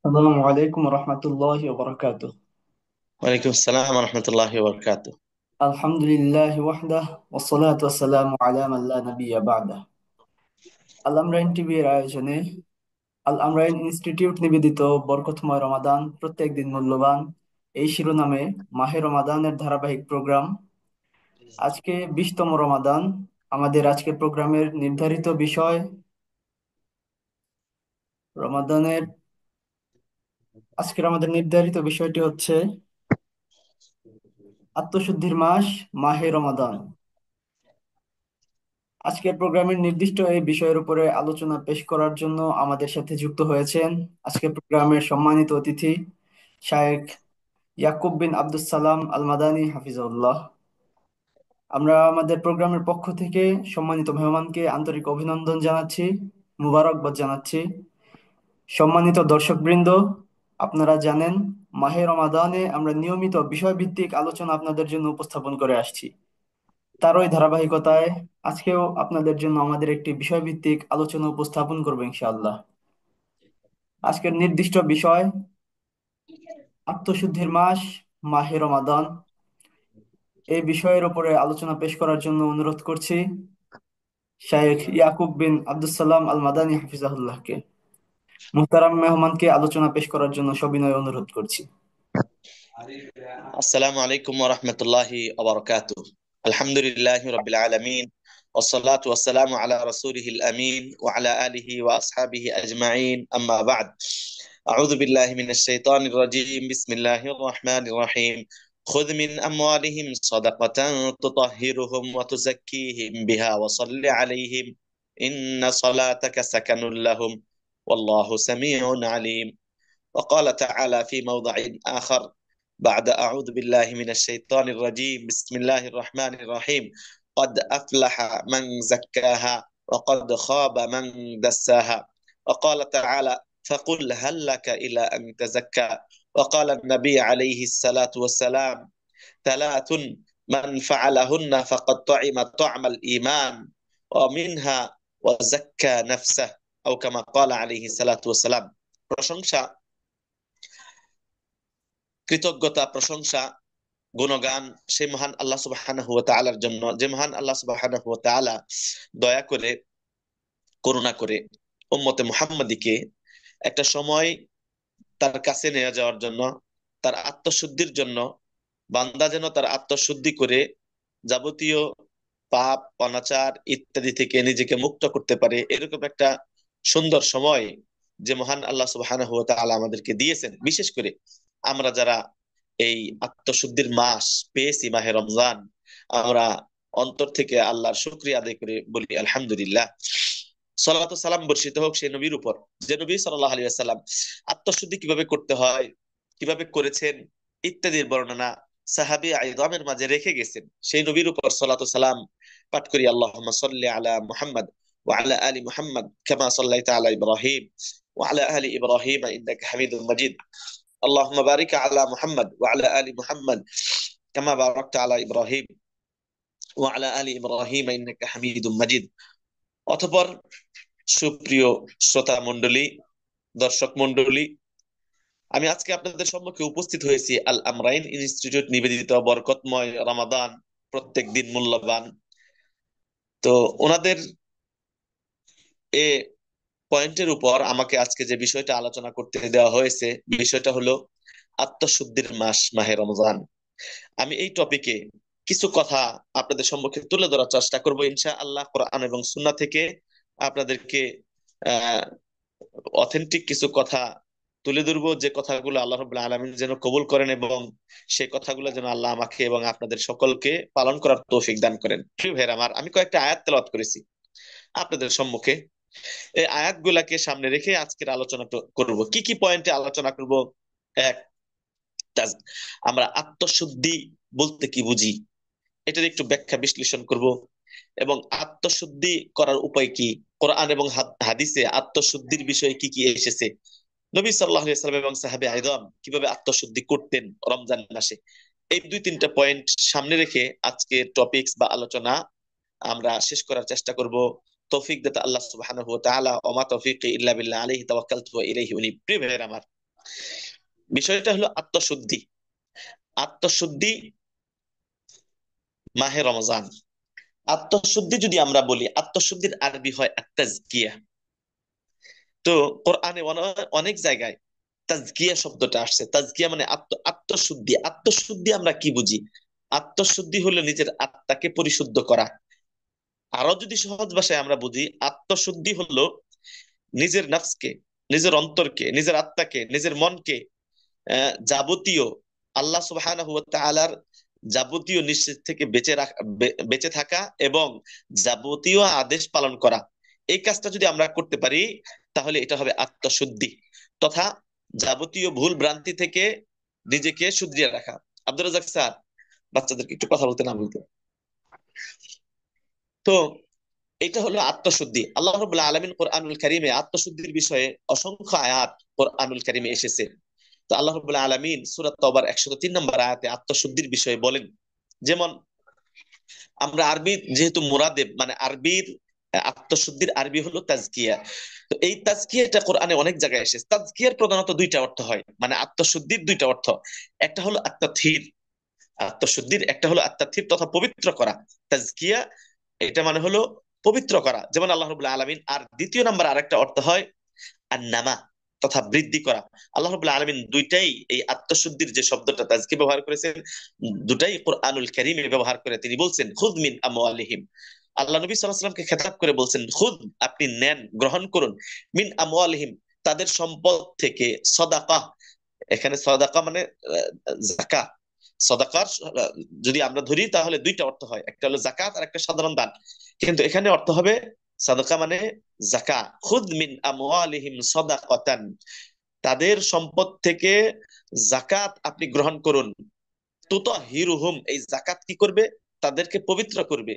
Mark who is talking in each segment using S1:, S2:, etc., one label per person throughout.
S1: আসসালামু আলাইকুম রহমতুল্লাহি ওয়া বারাকাতুহু।
S2: ওয়ালাইকুম আসসালাম রহমতুল্লাহি ওয়া বারাকাতুহু।
S1: আলহামদুলিল্লাহ ওয়াহদাহ ওয়াসসালাতু ওয়াসসালামু আলা মান লা নাবিয়্যা বা'দাহ। আল আমরাইন টিভি এর আয়োজনে আল আমরাইন ইনস্টিটিউট নিবেদিত বরকতময় রমাদান প্রত্যেক দিন মূল্যবান এই শিরোনামে মাহে রমাদানের ধারাবাহিক প্রোগ্রাম। আজকে 20তম রমাদান। আমাদের আজকের প্রোগ্রামের নির্ধারিত বিষয় রমাদানের আজকের আমাদের নির্ধারিত বিষয়টি হচ্ছে আত্মশুদ্ধির মাস মাহে রমাদান। আজকের প্রোগ্রামের নির্দিষ্ট এই বিষয়ের উপরে আলোচনা পেশ করার জন্য আমাদের সাথে যুক্ত হয়েছেন আজকের প্রোগ্রামের সম্মানিত অতিথি শায়েখ ইয়াকুব বিন আব্দুস সালাম আল মাদানী হাফিজাউল্লাহ। আমরা আমাদের প্রোগ্রামের পক্ষ থেকে সম্মানিত মেহমানকে আন্তরিক অভিনন্দন জানাচ্ছি, মুবারকবাদ জানাচ্ছি। সম্মানিত দর্শকবৃন্দ, আপনারা জানেন মাহে রমাদানে আমরা নিয়মিত বিষয়ভিত্তিক আলোচনা আপনাদের জন্য উপস্থাপন করে আসছি। তারই ধারাবাহিকতায় আজকেও আপনাদের জন্য আমাদের একটি বিষয়ভিত্তিক আলোচনা উপস্থাপন করবো ইনশাআল্লাহ। আজকের নির্দিষ্ট বিষয় আত্মশুদ্ধির মাস মাহে রমাদান। এই বিষয়ের উপরে আলোচনা পেশ করার জন্য অনুরোধ করছি শাইখ ইয়াকুব বিন আব্দুস সালাম আল মাদানী হাফিজাহুল্লাহকে। মুহতারাম মেহমানকে আলোচনা পেশ করার জন্য সবিনয় অনুরোধ করছি।
S2: আসসালামু আলাইকুম ওয়া রাহমাতুল্লাহি ওয়া বারাকাতুহু। আলহামদুলিল্লাহি রাব্বিল আলামিন ওয়াসসালাতু ওয়াসসালামু আলা রাসূলিহিল আমিন ওয়া আলা আলিহি ওয়া আসহাবিহি আজমাইন, আম্মা বা'দ। আউযু বিল্লাহি মিনাশ শাইতানির রাজীম। বিসমিল্লাহির রাহমানির রহিম। খুয মিন আমওয়ালিহিম সাদাকাতান তুতাহহিরুহুম ওয়া তুযাক্কিহিম বিহা ওয়া সাল্লি আলাইহিম ইন্না সালাতাকা সাকানুল লাহুম ওয়াল্লাহু সামিউন আলীম। وقال تعالى في موضع آخر بعد أعوذ بالله من الشيطان الرجيم بسم الله الرحمن الرحيم: قد أفلح من زكاها وقد خاب من دساها. وقال تعالى: فقل هل لك إلى أن تزكى. وقال النبي عليه الصلاة والسلام: ثلاث من فعلهن فقد طعم طعم الإيمان ومنها وزكى نفسه، أو كما قال عليه الصلاة والسلام. প্রশংসা, কৃতজ্ঞতা, প্রশংসা, গুণগান সেই মহান আল্লাহ সুবহানাহু ওয়া তাআলার জন্য, যে মহান আল্লাহ সুবহানাহু ওয়া তাআলা দয়া করে, করুণা করে উম্মতে মুহাম্মাদীকে একটা সময় তার কাছে নিয়ে যাওয়ার জন্য, তার আত্মশুদ্ধির জন্য, বান্দা যেন তার আত্মশুদ্ধি করে যাবতীয় পাপ অনাচার ইত্যাদি থেকে নিজেকে মুক্ত করতে পারে, এরকম একটা সুন্দর সময় যে মহান আল্লাহ সুবহানাহু ওয়া তাআলা আমাদেরকে দিয়েছেন। বিশেষ করে আমরা যারা এই আত্মশুদ্ধির মাস পেয়েছি, মাহে রমজান, আমরা অন্তর থেকে আল্লাহর শুকরিয়া আদায় করে বলি আলহামদুলিল্লাহ। সালাতু সালাম বর্ষিত হোক সেই নবীর উপর, যে নবী সাল্লাল্লাহু আলাইহি ওয়াসাল্লাম আত্মশুদ্ধি কিভাবে করতে হয়, কিভাবে করেছেন ইত্যাদির বর্ণনা সাহাবী আইদামের মাঝে রেখে গেছেন। সেই নবীর উপর সালাতু সালাম পাঠ করি। আল্লাহুম্মা সাল্লি আলা মুহাম্মদ ওয়া আলা আলি মুহাম্মদ কামা সাল্লাইতা আলা ইব্রাহিম ওয়া আলা আলি ইব্রাহিম ইন্নাকা হামিদুম মাজিদ। اللهم بارك على محمد وعلى آل محمد كما باركت على إبراهيم وعلى آل إبراهيم إنك حميد مجيد। অতঃপর সুপ্রিয় শ্রোতা মণ্ডলী, দর্শক মণ্ডলী, আমি আজকে আপনাদের সম্মুখে উপস্থিত হয়েছি আল আমরাইন ইনস্টিটিউট নিবেদিত বরকতময় রমাদান প্রত্যেক দিন মূল্যবান। তো ওনাদের এ পয়েন্টের উপর আমাকে আজকে যে বিষয়টা আলোচনা করতে দেওয়া হয়েছে, বিষয়টা হলো আত্মশুদ্ধির মাস মাহে রমজান। আমি এই টপিকে কিছু কথা আপনাদের সম্মুখে তুলে ধরার চেষ্টা করব ইনশাআল্লাহ, কোরআন এবং সুন্নাহ থেকে আপনাদেরকে আহ অথেন্টিক কিছু কথা তুলে ধরবো, যে কথাগুলো আল্লাহ রাব্বুল আলামিন যেন কবুল করেন এবং সেই কথাগুলো যেন আল্লাহ আমাকে এবং আপনাদের সকলকে পালন করার তৌফিক দান করেন। প্রিয় ভাইরা আমার, আমি কয়েকটা আয়াত তেলাওয়াত করেছি আপনাদের সম্মুখে। এই আয়াতগুলাকে সামনে রেখে আজকের আলোচনা করব। কি কি পয়েন্টে আলোচনা করব? এক, আমরা আত্মশুদ্ধি বলতে কি বুঝি, এটার একটু ব্যাখ্যা বিশ্লেষণ করব। এবং আত্মশুদ্ধি করার উপায় কি, কোরআন এবং হাদিসে আত্মশুদ্ধির বিষয়ে কি কি এসেছে, নবী সাল্লাল্লাহু আলাইহি ওয়াসাল্লাম এবং সাহাবে আইদাম কিভাবে আত্মশুদ্ধি করতেন রমজান মাসে। এই দুই তিনটা পয়েন্ট সামনে রেখে আজকে টপিকস বা আলোচনা আমরা শেষ করার চেষ্টা করব। তৌফিক দাতা আল্লাহ সুবহানাহু ওয়া তাআলা। ওয়া মা তৌফিকি ইল্লা বিল্লাহ, আলাইহি তাওয়াক্কালতু ওয়া ইলাইহি উনীব। প্রিয় ভাইয়েরা আমার, বিষয়টা হলো আত্মশুদ্ধি। আত্মশুদ্ধি, মাহে রমজান। আত্মশুদ্ধি যদি আমরা বলি, আত্মশুদ্ধির আরবি হয় আত-তাজকিয়া। তো কোরআনে অনেক জায়গায় তাজকিয়া শব্দটা আসছে। তাজকিয়া মানে আত্মশুদ্ধি। আত্মশুদ্ধি আমরা কি বুঝি? আত্মশুদ্ধি হলো নিজের আত্মাকে পরিশুদ্ধ করা। আরো যদি সহজ ভাষায় আমরা বুঝি, আত্মশুদ্ধি হলো নিজের নফসকে, নিজের অন্তরকে, নিজের আত্মাকে, নিজের মনকে যাবতীয় আল্লাহ সুবহানাহু ওয়া তাআলার যাবতীয় নিষেধ থেকে বেঁচে থাকা এবং যাবতীয় আদেশ পালন করা। এই কাজটা যদি আমরা করতে পারি, তাহলে এটা হবে আত্মশুদ্ধি, তথা যাবতীয় ভুল ভ্রান্তি থেকে নিজেকে শুধরিয়ে রাখা। আব্দুর রাজ্জাক স্যার, বাচ্চাদেরকে একটু কথা বলতে না বলতে। তো এটা হলো আত্মশুদ্ধি। আল্লাহ রাব্বুল আলামিন কোরআনুল কারীমে আত্মশুদ্ধির বিষয়ে অসংখ্য আয়াত কোরআনুল কারীমে এসেছে। তো আল্লাহ রাব্বুল আলামিন সূরা তাওবার 103 নম্বর আয়াতে আত্মশুদ্ধির বিষয়ে বলেন। যেমন আমরা আরবি যেহেতু মুরাদেব, মানে আরবির আত্মশুদ্ধির আরবি হলো তাজকিয়া। তো এই তাজকিয়াটা কোরআনে অনেক জায়গায় এসেছে। তাজকিয়ার প্রধানত দুইটা অর্থ হয়, মানে আত্মশুদ্ধির দুইটা অর্থ। একটা হলো আত্মাথির, আত্মশুদ্ধির একটা হলো আত্মাথির তথা পবিত্র করা। তাজকিয়া এটা মানে হলো পবিত্র করা, যেমন আল্লাহ রাব্বুল আলামিন। আর দ্বিতীয় নাম্বার আরেকটা অর্থ হয় আন্নামা, তথা বৃদ্ধি করা। আল্লাহ রাব্বুল আলামিন দুইটাই এই আত্মশুদ্ধির যে শব্দটা তাজকি ব্যবহার করেছেন, দুটাই কোরআনুল কারীমে ব্যবহার করে তিনি বলছেন খুদ মিন আমওয়ালিহিম। আল্লাহ নবী সাল্লাল্লাহু আলাইহি ওয়াসাল্লামকে খেতাব করে বলছেন খুদ, আপনি নেন, গ্রহণ করুন, মিন আমওয়ালিহিম, তাদের সম্পদ থেকে, সদাকা। এখানে সদাকা মানে যাকাত। সদাকার যদি আমরা ধরি তাহলে দুইটা অর্থ হয়, একটা হলো যাকাত আর একটা সাধারণ দান। কিন্তু এখানে অর্থ হবে সাদাকা মানে যাকা। খুদ মিন আমওয়ালিহিম সাদাকাতান, তাদের সম্পদ থেকে যাকাত আপনি গ্রহণ করুন। তুতাহিরুহুম, এই যাকাত কি করবে? তাদেরকে পবিত্র করবে।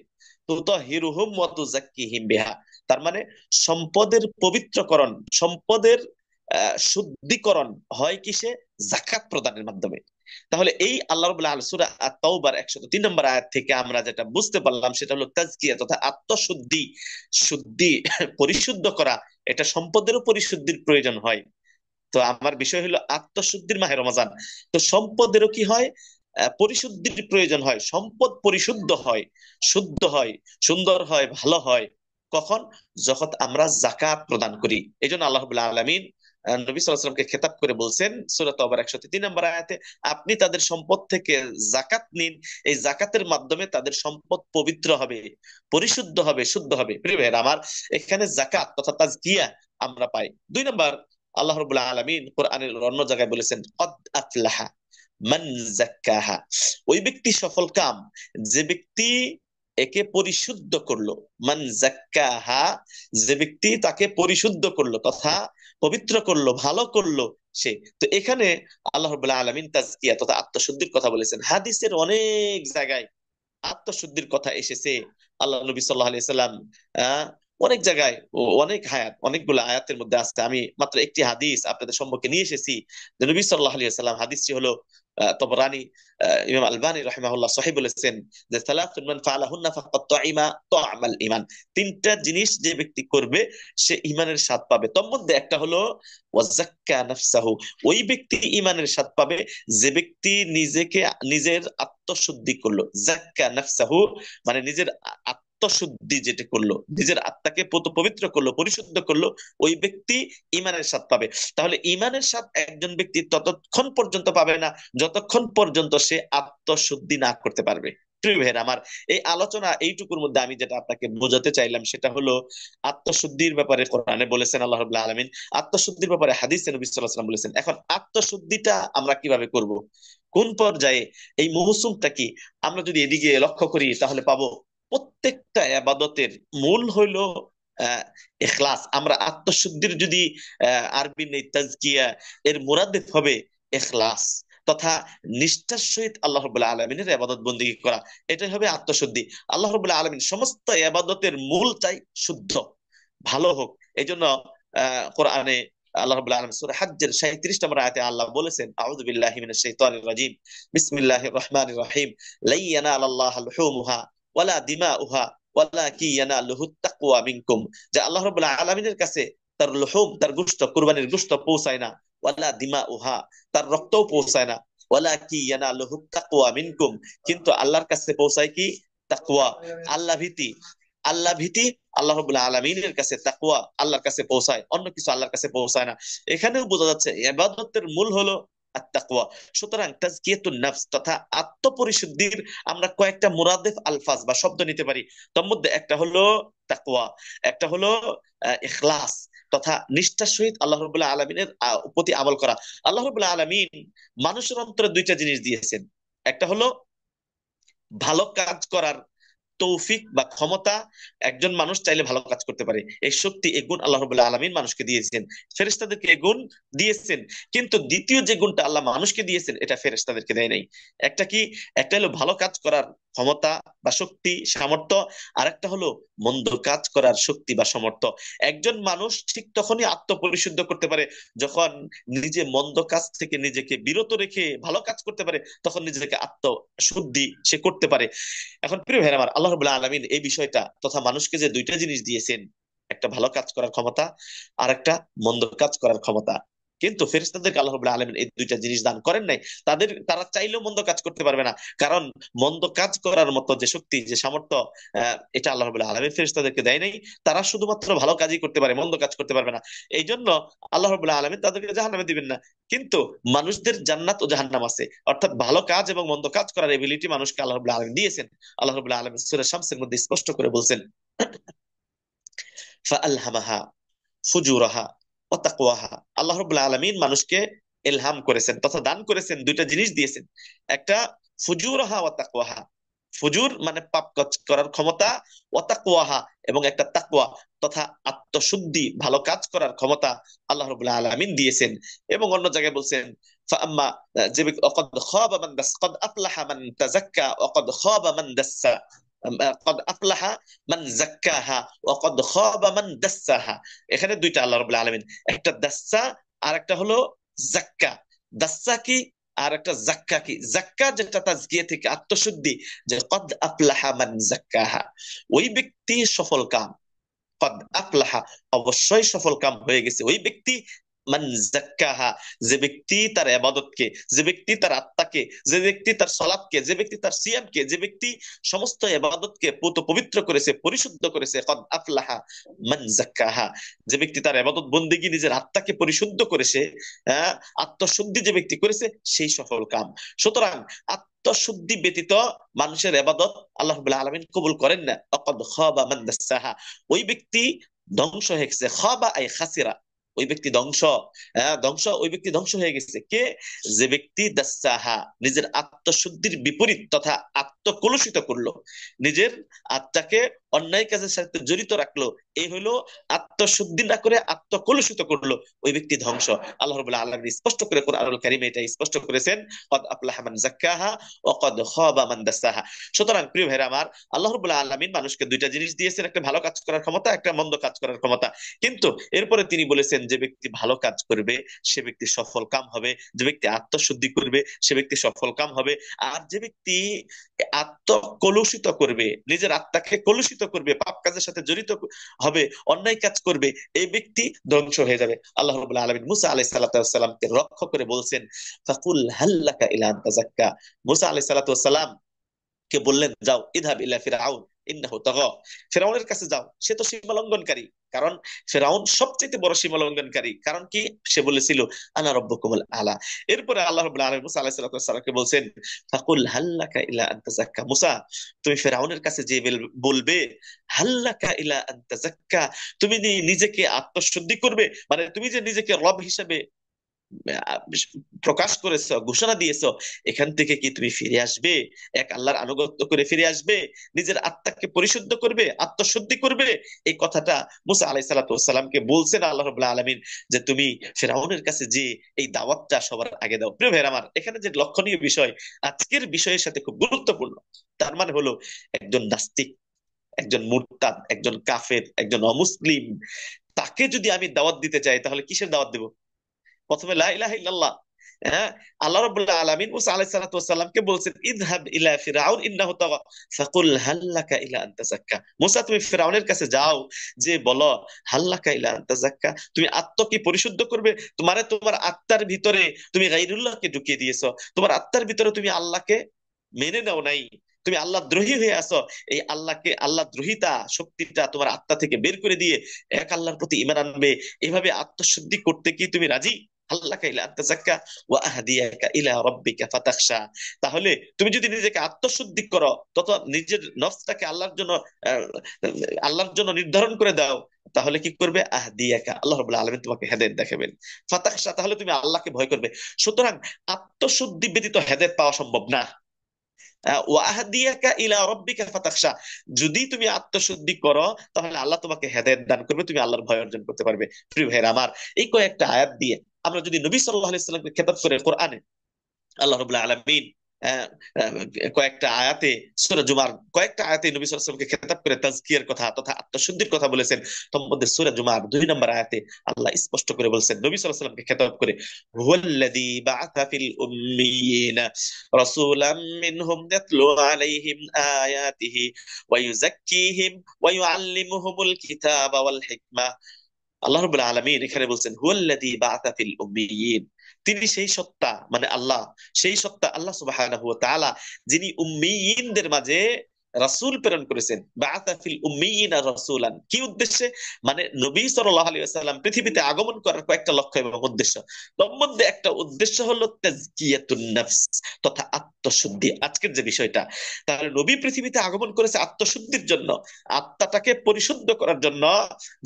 S2: তুতাহিরুহুম ওয়া তুযাক্কিহিম বিহা, তার মানে সম্পদের পবিত্রকরণ, সম্পদের শুদ্ধিকরণ হয় কিসে? যাকাত প্রদানের মাধ্যমে। তাহলে এই আল্লাহ রাব্বুল আলামিন সূরা আত-তাওবার 103 নম্বর আয়াত থেকে আমরা যেটা বুঝতে পারলাম সেটা হলো তাজকিয়া তথা আত্মশুদ্ধি। শুদ্ধি, পরিশুদ্ধ করা, এটা সম্পদেরও পরিশুদ্ধির প্রয়োজন হয়। তো আমার বিষয় হলো আত্মশুদ্ধির মাহে রমজান। তো সম্পদেরও কি হয়? পরিশুদ্ধির প্রয়োজন হয়। সম্পদ পরিশুদ্ধ হয়, শুদ্ধ হয়, সুন্দর হয়, ভালো হয় কখন? যখন আমরা যাকাত প্রদান করি। এই জন্য আল্লাহ রাব্বুল আলামিন নবী সাল্লাল্লাহু আলাইহি ওয়াসাল্লামকে খেতাব করে বলছেন সূরা তাওবার 103 নম্বর আয়াতে, আপনি তাদের সম্পদ থেকে যাকাত নিন। এই যাকাতের মাধ্যমে তাদের সম্পদ পবিত্র হবে, পরিশুদ্ধ হবে, শুদ্ধ হবে। প্রিয় ভাইয়েরা আমার, এখানে যাকাত তথা তাজকিয়া আমরা পাই। দুই নম্বর, আল্লাহ রাব্বুল আলামিন কোরআনের অন্য জায়গায় বলেছেন কদ আফলাহা মান যাক্কাহা, ওই ব্যক্তি সফল কাম যে ব্যক্তি একে পরিশুদ্ধ করলো। মান যাক্কাহা, যে ব্যক্তি তাকে পরিশুদ্ধ করলো তথা পবিত্র করলো, ভালো করলো সে। তো এখানে আল্লাহ রাব্বুল আলামিন তাজকিয়া তথা আত্মশুদ্ধির কথা বলেছেন। হাদিসের অনেক জায়গায় আত্মশুদ্ধির কথা এসেছে। আল্লাহ নবী সাল্লাল্লাহু আলাইহি সাল্লাম অনেক জায়গায় অনেক আয়াত, অনেকগুলো আয়াতের মধ্যে আছে। আমি মাত্র একটি হাদিস আপনাদের সম্মুখে নিয়ে এসেছি। যে নবী সাল্লাল্লাহু আলাইহি সাল্লাম, হাদিসটি হলো তবরানি, ইমাম আলবানী রাহিমাহুল্লাহ সহিহ বলেছেন যে সালাতুন মান ফাআলাহুন্না ফাকাদ তাইমা তা'মাল ঈমান, তিনটা জিনিস যে ব্যক্তি করবে সে ঈমানের স্বাদ পাবে। তোর মধ্যে একটা হলো ওয়াজাক্কা নাফসাহু, ওই ব্যক্তি ঈমানের স্বাদ পাবে যে ব্যক্তি নিজেকে, নিজের আত্মশুদ্ধি করলো। জাক্কা নাফসাহু মানে নিজের আত্মশুদ্ধি যেটা করলো, নিজের আত্মাকে পবিত্র করলো, পরিশুদ্ধ করলো, ওই ব্যক্তি ঈমানের স্বাদ পাবে। তাহলে ঈমানের স্বাদ একজন ব্যক্তি ততক্ষণ পর্যন্ত পাবে না যতক্ষণ পর্যন্ত সে আত্মশুদ্ধি না করতে পারবে। প্রিয় ভাইয়ের আমার, এই আলোচনা এইটুকুর মধ্যে আমি যেটা আপনাকে বোঝাতে চাইলাম সেটা হলো আত্মশুদ্ধির ব্যাপারে কোরআনে বলেছেন আল্লাহ রাব্বুল আলামিন, আত্মশুদ্ধির ব্যাপারে হাদিসে নবী সাল্লাল্লাহু আলাইহি ওয়াসাল্লাম বলেছেন। এখন আত্মশুদ্ধিটা আমরা কিভাবে করব, কোন পর্যায়ে, এই মৌসুমটা কি, আমরা যদি এদিকে লক্ষ্য করি তাহলে পাবো প্রত্যেকটা ইবাদতের মূল হইলো আহ ইখলাস। আমরা আত্মশুদ্ধির যদি আরবি নেই তাজকিয়া, এর মুরাদেফ হবে ইখলাস তথা নিষ্ঠার সহিত আল্লাহ রাব্বুল আলামিনের ইবাদত বন্দেগী করা। এটাই হবে আত্মশুদ্ধি। আল্লাহ রাব্বুল আলামিন সমস্ত ইবাদতের মূল চাই শুদ্ধ, ভালো হোক। এই জন্য কোরআনে আল্লাহ রাব্বুল আলামিন সূরা হজ্জের 37 নম্বর আয়াতে আল্লাহ বলেছেন আউযু বিল্লাহি মিনাশ শাইতানির রাজীম বিসমিল্লাহির রহমানির রহিম লা ইয়ানালাল্লাহু লুহুমুহা ওয়ালা দিমাউহা ওয়ালাকি ইয়ানালুহুত তাকওয়া মিনকুম, যে আল্লাহ রাব্বুল আলামিনের কাছে তার লুহুম, তার গোশত, কুরবানির গোশত পৌঁছায় না, ওয়ালা দিমাউহা, তার রক্তও পৌঁছায় না। ওয়ালাকি ইয়ানালুহু তাকওয়া মিনকুম, কিন্তু আল্লাহর কাছে পৌঁছায় কি? তাকওয়া, আল্লাহ ভীতি। আল্লাহ ভীতি আল্লাহ রাব্বুল আলামিনের কাছে, তাকওয়া আল্লাহর কাছে পৌঁছায়, অন্য কিছু আল্লাহর কাছে পৌঁছায় না। এখানেও বোঝা যাচ্ছে ইবাদতের মূল হলো আত-তাকওয়া। সুতরাং তাজকিয়াতুন নফস তথা আত্মপরিশুদ্ধির আমরা কয়েকটা মুরাদেফ আলফাজ বা শব্দ নিতে পারি। তার মধ্যে একটা হলো তাকওয়া, একটা হলো ইখলাস তথা নিষ্ঠার সহিত আল্লাহ রাব্বুল আলামিনের প্রতি আমল করা। আল্লাহ রাব্বুল আলামিন মানুষের অন্তরে দুইটা জিনিস দিয়েছেন। একটা হলো ভালো কাজ করার তৌফিক বা ক্ষমতা, একজন মানুষ চাইলে ভালো কাজ করতে পারে, এই শক্তি, এই গুণ আল্লাহ রাব্বুল আলামিন মানুষকে দিয়েছেন, ফেরেশতাদেরকে এই গুণ দিয়েছেন। কিন্তু দ্বিতীয় যে গুণটা আল্লাহ মানুষকে দিয়েছেন এটা ফেরেশতাদেরকে দেয় নাই। একটা কি? একটা হলো ভালো কাজ করার ক্ষমতা বা শক্তি, সামর্থ্য। আর একটা হলো মন্দ কাজ করার শক্তি বা সামর্থ্য। একজন মানুষ ঠিক তখনই আত্মপরিশুদ্ধ করতে পারে যখন নিজে মন্দ কাজ থেকে নিজেকে বিরত রেখে ভালো কাজ করতে পারে, তখন নিজেকে আত্মশুদ্ধি সে করতে পারে। এখন প্রিয় ভাইরা আমার, আল্লাহ রাব্বুল আলামিন এই বিষয়টা তথা মানুষকে যে দুইটা জিনিস দিয়েছেন, একটা ভালো কাজ করার ক্ষমতা আর একটা মন্দ কাজ করার ক্ষমতা, কিন্তু ফেরেশতাদেরকে আল্লাহ রাব্বুল আলামিন এই দুইটা জিনিস দান করেন নাই। তারা চাইলেও মন্দ কাজ করতে পারবে না, কারণ মন্দ কাজ করার মতো যে শক্তি, যে সামর্থ্য, এটা আল্লাহ রাব্বুল আলামিন ফেরেশতাদেরকে দেয় নাই। তারা শুধুমাত্র ভালো কাজই করতে পারে, মন্দ কাজ করতে পারবে না। এই জন্য আল্লাহ রাব্বুল আলামিন তাদেরকে জাহান্নামে দিবেন না। কিন্তু মানুষদের জান্নাত ও জাহান্নাম আছে, অর্থাৎ ভালো কাজ এবং মন্দ কাজ করার এবিলিটি মানুষকে আল্লাহ রাব্বুল আলামিন দিয়েছেন। আল্লাহ রাব্বুল আলামিন সূরা শামসের মধ্যে স্পষ্ট করে বলছেন, ফাআলহামাহা ফুজুরাহা ওয়া তাকওয়াহা। আল্লাহ রাব্বুল আলামিন মানুষকে ইলহাম করেছেন তথা দান করেছেন, দুইটা জিনিস দিয়েছেন। একটা ফুজুরাহা ওয়া তাকওয়াহা, ফুজুর মানে পাপ কাজ করার ক্ষমতা, ওয়া তাকওয়াহা এবং একটা তাকওয়া তথা আত্মশুদ্ধি, ভালো কাজ করার ক্ষমতা আল্লাহ রাব্বুল আলামিন দিয়েছেন। এবং অন্য জায়গায় বলছেন ফাআম্মা, যে ক্বাদ খাবা মান দাস, ক্বাদ আফলাহা মান তাযাক্কা ওয়া ক্বাদ খাবা মান দাসসা, ক্বাদ আফলাহা মান যাক্কাহা ওয়া ক্বাদ খাবা মান দাসসাহা। এখানে দুইটা আল্লাহ রাব্বুল আলামিন, একটা দাসসা আর একটা হলো যাক্কা। দাসসা কি আর একটা জাক্কা কি? জাক্কা যেটা তাজকিয়া থেকে আত্মশুদ্ধি, যে কদ আফলাহা মান জাক্কাহা, ওই ব্যক্তি সফল কাম। কদ আফলাহা, অবশ্যই সফল কাম হয়ে গেছে ওই ব্যক্তি। মান জাক্কাহা, যে ব্যক্তি তার ইবাদতকে, যে ব্যক্তি তার আত্মাকে, যে ব্যক্তি তার সালাতকে, যে ব্যক্তি তার সিয়ামকে, যে ব্যক্তি সমস্ত ইবাদতকে পুত পবিত্র করেছে, পরিশুদ্ধ করেছে। কদ আফলাহা মান জাক্কাহা, যে ব্যক্তি তার ইবাদত বন্দেগী নিজের আত্মাকে পরিশুদ্ধ করেছে, হ্যাঁ, আত্মশুদ্ধি যে ব্যক্তি করেছে সেই সফল কাম। সুতরাং আত্মশুদ্ধি ব্যতীত মানুষের ইবাদত আল্লাহ রাব্বুল আলামিন কবুল করেন না। অকদ খাবা মান দাসাহা, ওই ব্যক্তি ধ্বংস হয়ে গেছে। খাবা আই খাসিরা, ওই ব্যক্তি ধ্বংস, ধ্বংস, ওই ব্যক্তি ধ্বংস হয়ে গেছে। কে? যে ব্যক্তি দাসাহা, নিজের আত্মশুদ্ধির বিপরীত তথা আত্মকলুষিত করলো, নিজের আত্মাকে অন্যায় কাজের সাথে জড়িত রাখলো, এই হলো আত্মশুদ্ধি না করে আত্মকলুষিত করলো, ওই ব্যক্তি ধ্বংস। আল্লাহ রাব্বুল আলামিন স্পষ্ট করে কোরআনুল কারীমে এটা স্পষ্ট করেছেন, কদ আফলাহা মান যাক্কাহা ওয়া কদ খাবা মান দাসাহা। সুতরাং প্রিয় ভাইরা আমার, আল্লাহ রাব্বুল আলামিন মানুষকে দুইটা জিনিস দিয়েছেন, একটা ভালো কাজ করার ক্ষমতা, একটা মন্দ কাজ করার ক্ষমতা। কিন্তু এরপরে তিনি বলেছেন, যে ব্যক্তি ভালো কাজ করবে সে ব্যক্তি সফল কাম হবে, যে ব্যক্তি আত্মশুদ্ধি করবে সে ব্যক্তি সফল কাম হবে। আর যে ব্যক্তি আত্মকলুষিত করবে, নিজের আত্মাকে কলুষিত করবে, পাপ কাজের সাথে জড়িত হবে, অন্যায় কাজ করবে, এই ব্যক্তি ধ্বংস হয়ে যাবে। আল্লাহ রাব্বুল আলামিন মুসা আলাইহিস সালামকে রক্ষা করে বলছেন, ফাকুল হাল্লাকা ইলা আন তাযাক্কা। মুসা আলাইহিস সালাম কে বললেন, যাও ইযহাব ইলা ফিরআউন ইন্নাহু তাগা, ফেরাউনের কাছে যাও, সে তো সীমা লঙ্ঘনকারী। কারণ ফেরাউন সবচেয়ে বড় সীমা লঙ্ঘনকারী, কারণ কি? সে বলেছিল আনা রাব্বুকুমুল আলা। এরপরে আল্লাহ রাব্বুল আলামিন মুসা আলাইহিস সালামকে বলছেন, ফাকুল হাল্লাকা ইলা আন তাযাক্কা, মুসা তুমি ফেরাউনের কাছে যে বলবে, হাল্লাকা ইলা আন তাযাক্কা, তুমি নিজেকে আত্মশুদ্ধি করবে, মানে তুমি যে নিজেকে রব হিসেবে প্রকাশ করেছো, ঘোষণা দিয়েছো, এখান থেকে কি তুমি ফিরে আসবে, এক আল্লাহর আনুগত্য করে ফিরে আসবে, নিজের আত্মাকে পরিশুদ্ধ করবে, আত্মশুদ্ধি করবে? এই কথাটা মুসা আলাইহিস সালামকে বলছেন আল্লাহ রাব্বুল আলামিন, যে তুমি ফেরাউনের কাছে যে এই দাওয়াতটা সবার আগে দাও। প্রিয় ভাইরা আমার, এখানে যে লক্ষণীয় বিষয় আজকের বিষয়ের সাথে খুব গুরুত্বপূর্ণ, তার মানে হলো একজন নাস্তিক, একজন মুরতাদ, একজন কাফের, একজন অমুসলিম, তাকে যদি আমি দাওয়াত দিতে চাই তাহলে কিসের দাওয়াত দেব? প্রথমে লা ইলাহা ইল্লাল্লাহ, হ্যাঁ, আল্লাহ রাব্বুল আলামিন মুসা আলাইহিস সালাতু ওয়াস সালামকে বলছেন, ইযহাব ইলা ফিরআউন ইন্নাহু তাগা ফাকুল হাল্লাকা ইলা আন তাযাক্কা। মুসা, তুমি ফিরআউনের কাছে যাও, যে বলো হাল্লাকা ইলা আন তাযাক্কা, তুমি আত্মাকে পরিশুদ্ধ করবে। তোমার আত্মার ভিতরে তুমি গায়রুল্লাহকে ঢুকিয়ে দিয়েছো, তোমার আত্মার ভিতরে তুমি আল্লাহকে মেনে নাও নাই, তুমি আল্লাহ দ্রোহী হয়ে আছো। এই আল্লাহ দ্রোহিতা শক্তিটা তোমার আত্মা থেকে বের করে দিয়ে এক আল্লাহর প্রতি ঈমান আনবে। এভাবে আত্মশুদ্ধি করতে কি তুমি রাজি? আল্লাহকা ইলা আন তাযাক্কা ওয়া আহদিয়াকা ইলা রাব্বিকা ফাতাখশা। তাহলে তুমি যদি নিজেকে আত্মশুদ্ধি করো, তত নিজের নফসটাকে আহ, আল্লাহর জন্য নির্ধারণ করে দাও, তাহলে কি করবে? আহদিয়াকা, আল্লাহ রাব্বুল আলামিন তোমাকে হেদায়েত দেখাবেন। ফাতাখশা, তাহলে তুমি আল্লাহকে ভয় করবে। সুতরাং আত্মশুদ্ধি ব্যতীত হেদায়েত পাওয়া সম্ভব না। ওয়াহদিয়াকা ইলা রাব্বিকা ফাতাখশা, যদি তুমি আত্মশুদ্ধি করো তাহলে আল্লাহ তোমাকে হেদায়েত দান করবে, তুমি আল্লাহর ভয় অর্জন করতে পারবে। প্রিয় ভাইরা আমার, এই কয়েকটা আয়াত দিয়ে আমরা যদি নবী সাল্লাল্লাহু আলাইহি সাল্লামকে খেতাব করে কোরআনে আল্লাহ রাব্বুল আলামিন আহ, আহ, কয়েকটা আয়াতে, সূরা জুমার কয়েকটা আয়াতে নবী সাল্লাল্লাহু আলাইহি ওয়াসাল্লামকে খেতাব করে তাজকিয়ার কথা তথা আত্মশুদ্ধির কথা বলেছেন। তোর মধ্যে সূরা জুমার 2 নম্বর আয়াতে আল্লাহ স্পষ্ট করে বলছেন নবী সাল্লাল্লাহু আলাইহি ওয়াসাল্লামকে খেতাব করে, হুয়াল্লাযী বা'আথা ফিল উম্মিয়িনা রাসূলাম মিনহুম ইয়াতলু আলাইহিম আয়াতিহি ওয়া ইউযাক্কিহিম ওয়া ইউআল্লিমুহুমুল কিতাবা ওয়াল হিকমা। আল্লাহ রাব্বুল আলামিন এখানে বলছেন হুয়াল্লাযী বা'আথা ফিল উম্মিয়িন, তিনি সেই সত্তা, মানে আল্লাহ, সেই সত্তা আল্লাহ সুবহানাহু ওয়া তাআলা, যিনি উম্মিয়িনদের মাঝে রাসূল প্রেরণ করেছেন। বা'আথা ফিল উম্মিয়িনা রাসূলান, কি উদ্দেশ্যে? মানে নবী সাল্লাল্লাহু আলাইহি ওয়াসাল্লাম পৃথিবীতে আগমন করার কয়েকটা লক্ষ্য এবং উদ্দেশ্য। তোর মধ্যে একটা উদ্দেশ্য হলো তাজকিয়াতুন নফস, তথা আত্মশুদ্ধি, আজকের যে বিষয়টা। তাহলে নবী পৃথিবীতে আগমন করেছে আত্মশুদ্ধির জন্য, আত্মাটাকে পরিশুদ্ধ করার জন্য,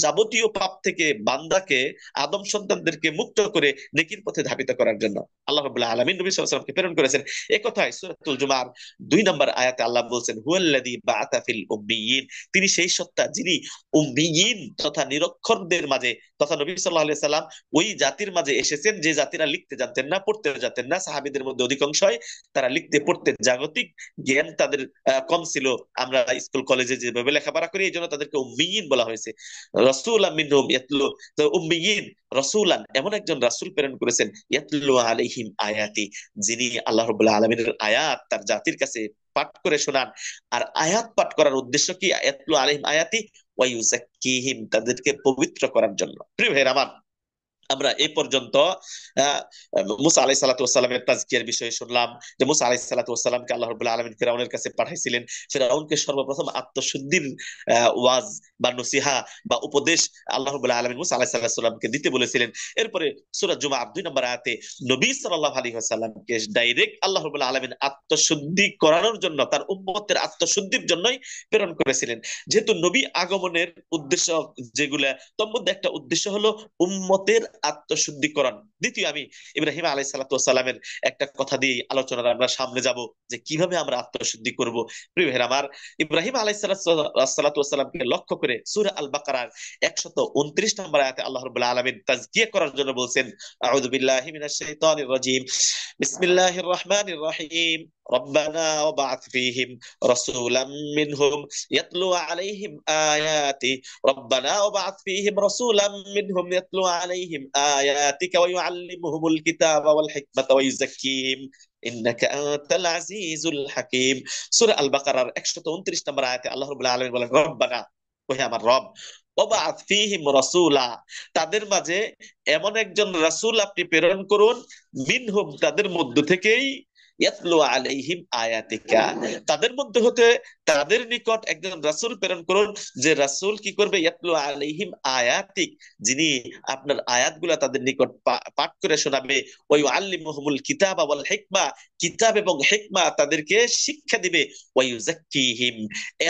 S2: যাবতীয় পাপ থেকে বান্দাকে, আদম সন্তানদেরকে মুক্ত করে নেকির পথে ধাবিত করার জন্য আল্লাহ রাব্বুল আলামিন নবী সাল্লাল্লাহু আলাইহি ওয়াসাল্লামকে প্রেরণ করেছেন। এই কথাই সূরাতুল জুমার 2 নম্বর আয়াতে আল্লাহ বলছেন হুয়াল্লাযী বা'আথা ফিল উম্মিয়িন, তিনি সেই সত্তা যিনি উম্মিয়িন তথা নিরক্ষরদের মাঝে, তথা নবী সাল্লাল্লাহু আলাইহি সাল্লাম ওই জাতির মাঝে এসেছেন যে জাতিরা লিখতে জানতেন না, পড়তে জানতেন না। সাহাবীদের মধ্যে অধিকাংশই তারা লিখতে পড়তে, জাগতিক জ্ঞান তাদের কম ছিল। আমরা স্কুল কলেজে যেভাবে লেখাপড়া করি, এই জন্য তাদেরকে উম্মিয়িন বলা হয়েছে। রাসূলাম মিনহুম ইয়াতলু, তো উম্মিয়িন, রাসূলান, এমন একজন রাসূল প্রেরণ করেছেন, ইয়াতলু আলাইহিম আয়াতি, যিনি আল্লাহ রাব্বুল আলামিনের আয়াত তার জাতির কাছে পাঠ করে শোনান। আর আয়াত পাঠ করার উদ্দেশ্য কি? ইয়াতলু আলাইহিম আয়াতি ওয়া ইউযাক্কিহিম, তাদেরকে পবিত্র করার জন্য। প্রিয় ভাইরা আমার, আমরা এই পর্যন্ত আহ, মুসা আলাইহিস সালাতু ওয়াস সালামের তাজকিয়ার বিষয়ে শুনলাম, যে মুসা আলাইহিস সালাতু ওয়াস সালামকে আল্লাহ রাব্বুল আলামিন ফিরআউনের কাছে পাঠাইছিলেন। ফিরআউনকে সর্বপ্রথম আত্মশুদ্ধির ওয়াজ বা নসিহা বা উপদেশ আল্লাহ রাব্বুল আলামিন মুসা আলাইহিস সালামকে দিতে বলেছিলেন। এরপরে সূরা জুমা 2 নম্বর আয়াতে নবী সাল্লাল্লাহু আলাইহি ওয়াসাল্লামকে ডাইরেক্ট আল্লাহ রাব্বুল আলামিন আত্মশুদ্ধি করানোর জন্য, তার উম্মতের আত্মশুদ্ধির জন্যই প্রেরণ করেছিলেন। যেহেতু নবী আগমনের উদ্দেশ্য যেগুলা, তোর মধ্যে একটা উদ্দেশ্য হলো উম্মতের আত্মশুদ্ধিকরণ। দ্বিতীয়, আমি ইব্রাহিম আলাইহিস সালাতু ওয়াস সালামের একটা কথা দিয়ে আলোচনার আমরা সামনে যাব, যে কিভাবে আমরা আত্মশুদ্ধি করব। প্রিয় ভাইরা আমার, ইব্রাহিম আলাইহিস সালাতু ওয়াস সালামকে লক্ষ্য করে সূরা আল বাকারার 129 নম্বর আয়াতে আল্লাহ রাব্বুল আলামিন তাজকিয়া করার জন্য বলছেন, আউযু বিল্লাহি মিনাশ শাইতানির রাজীম, বিসমিল্লাহির রহমানির রহিম, ربنا وبعث فيهم رسولا منهم يتلو عليهم آياتي ربنا وبعث فيهم رسولا منهم يتلو عليهم آياتك ويعلمهم الكتاب والحكمة ويزكيهم إنك أنت العزيز الحكيم। সূরা আল বাকারার 129 নম্বর আয়াতে আল্লাহ রাব্বুল আলামিন বলেন, রব্বানা, ওহে আমার রব, ওবাআত ফীহিম রাসূলা, তাদের মাঝে এমন একজন রাসূল আপনি প্রেরণ করুন, মিনহুম, তাদের মধ্য থেকেই, ইয়াতলু আলাইহিম আয়াতিকা, তাদের মধ্যে হতে তাদের নিকট একজন রাসূল প্রেরণ করুন, যে রাসূল কি করবে? ইয়াতলু আলাইহিম আয়াতিক, যিনি আপনার আয়াতগুলা তাদের নিকট পাঠ করে শোনাবে। ওয়া ইউআল্লিমুহুমুল কিতাবা ওয়াল হিকমা, কিতাব এবং হিকমা তাদেরকে শিক্ষা দিবে। ওয়া ইউযাক্কিহিম,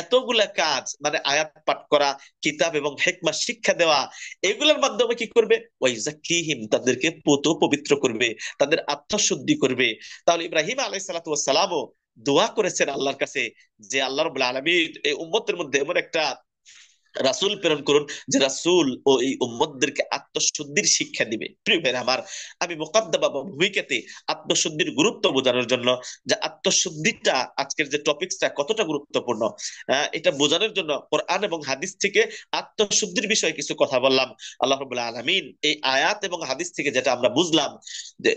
S2: এতগুলা কাজ, মানে আয়াত পাঠ করা, কিতাব এবং হিকমা শিক্ষা দেওয়া, এগুলোর মাধ্যমে কি করবে? ওয়া ইউযাক্কিহিম, তাদেরকে পবিত্র করবে, তাদের আত্মশুদ্ধি করবে। তাহলে ইব্রাহিম আলাইহিস সালাতু ওয়াস সালামও দোয়া করেছেন আল্লাহর কাছে, যে আল্লাহ রাব্বুল আলামিন এই উম্মতের মধ্যে এমন একটা রাসূল প্রেরণ করুন, যে রাসূল ও এই উম্মতদেরকে আত্মশুদ্ধির শিক্ষা দিবে। প্রিয় ভাইরা আমার, আমি মুকাদ্দামা বা ভূমিকাতে আত্মশুদ্ধির গুরুত্ব বোঝানোর জন্য, যে আত্মশুদ্ধিটা আজকের যে টপিকটা কতটা গুরুত্বপূর্ণ, এটা বোঝানোর জন্য কোরআন এবং হাদিস থেকে আত্মশুদ্ধির বিষয়ে কিছু কথা বললাম। আল্লাহ রাব্বুল আলামিন এই আয়াত এবং হাদিস থেকে যেটা আমরা বুঝলাম, যে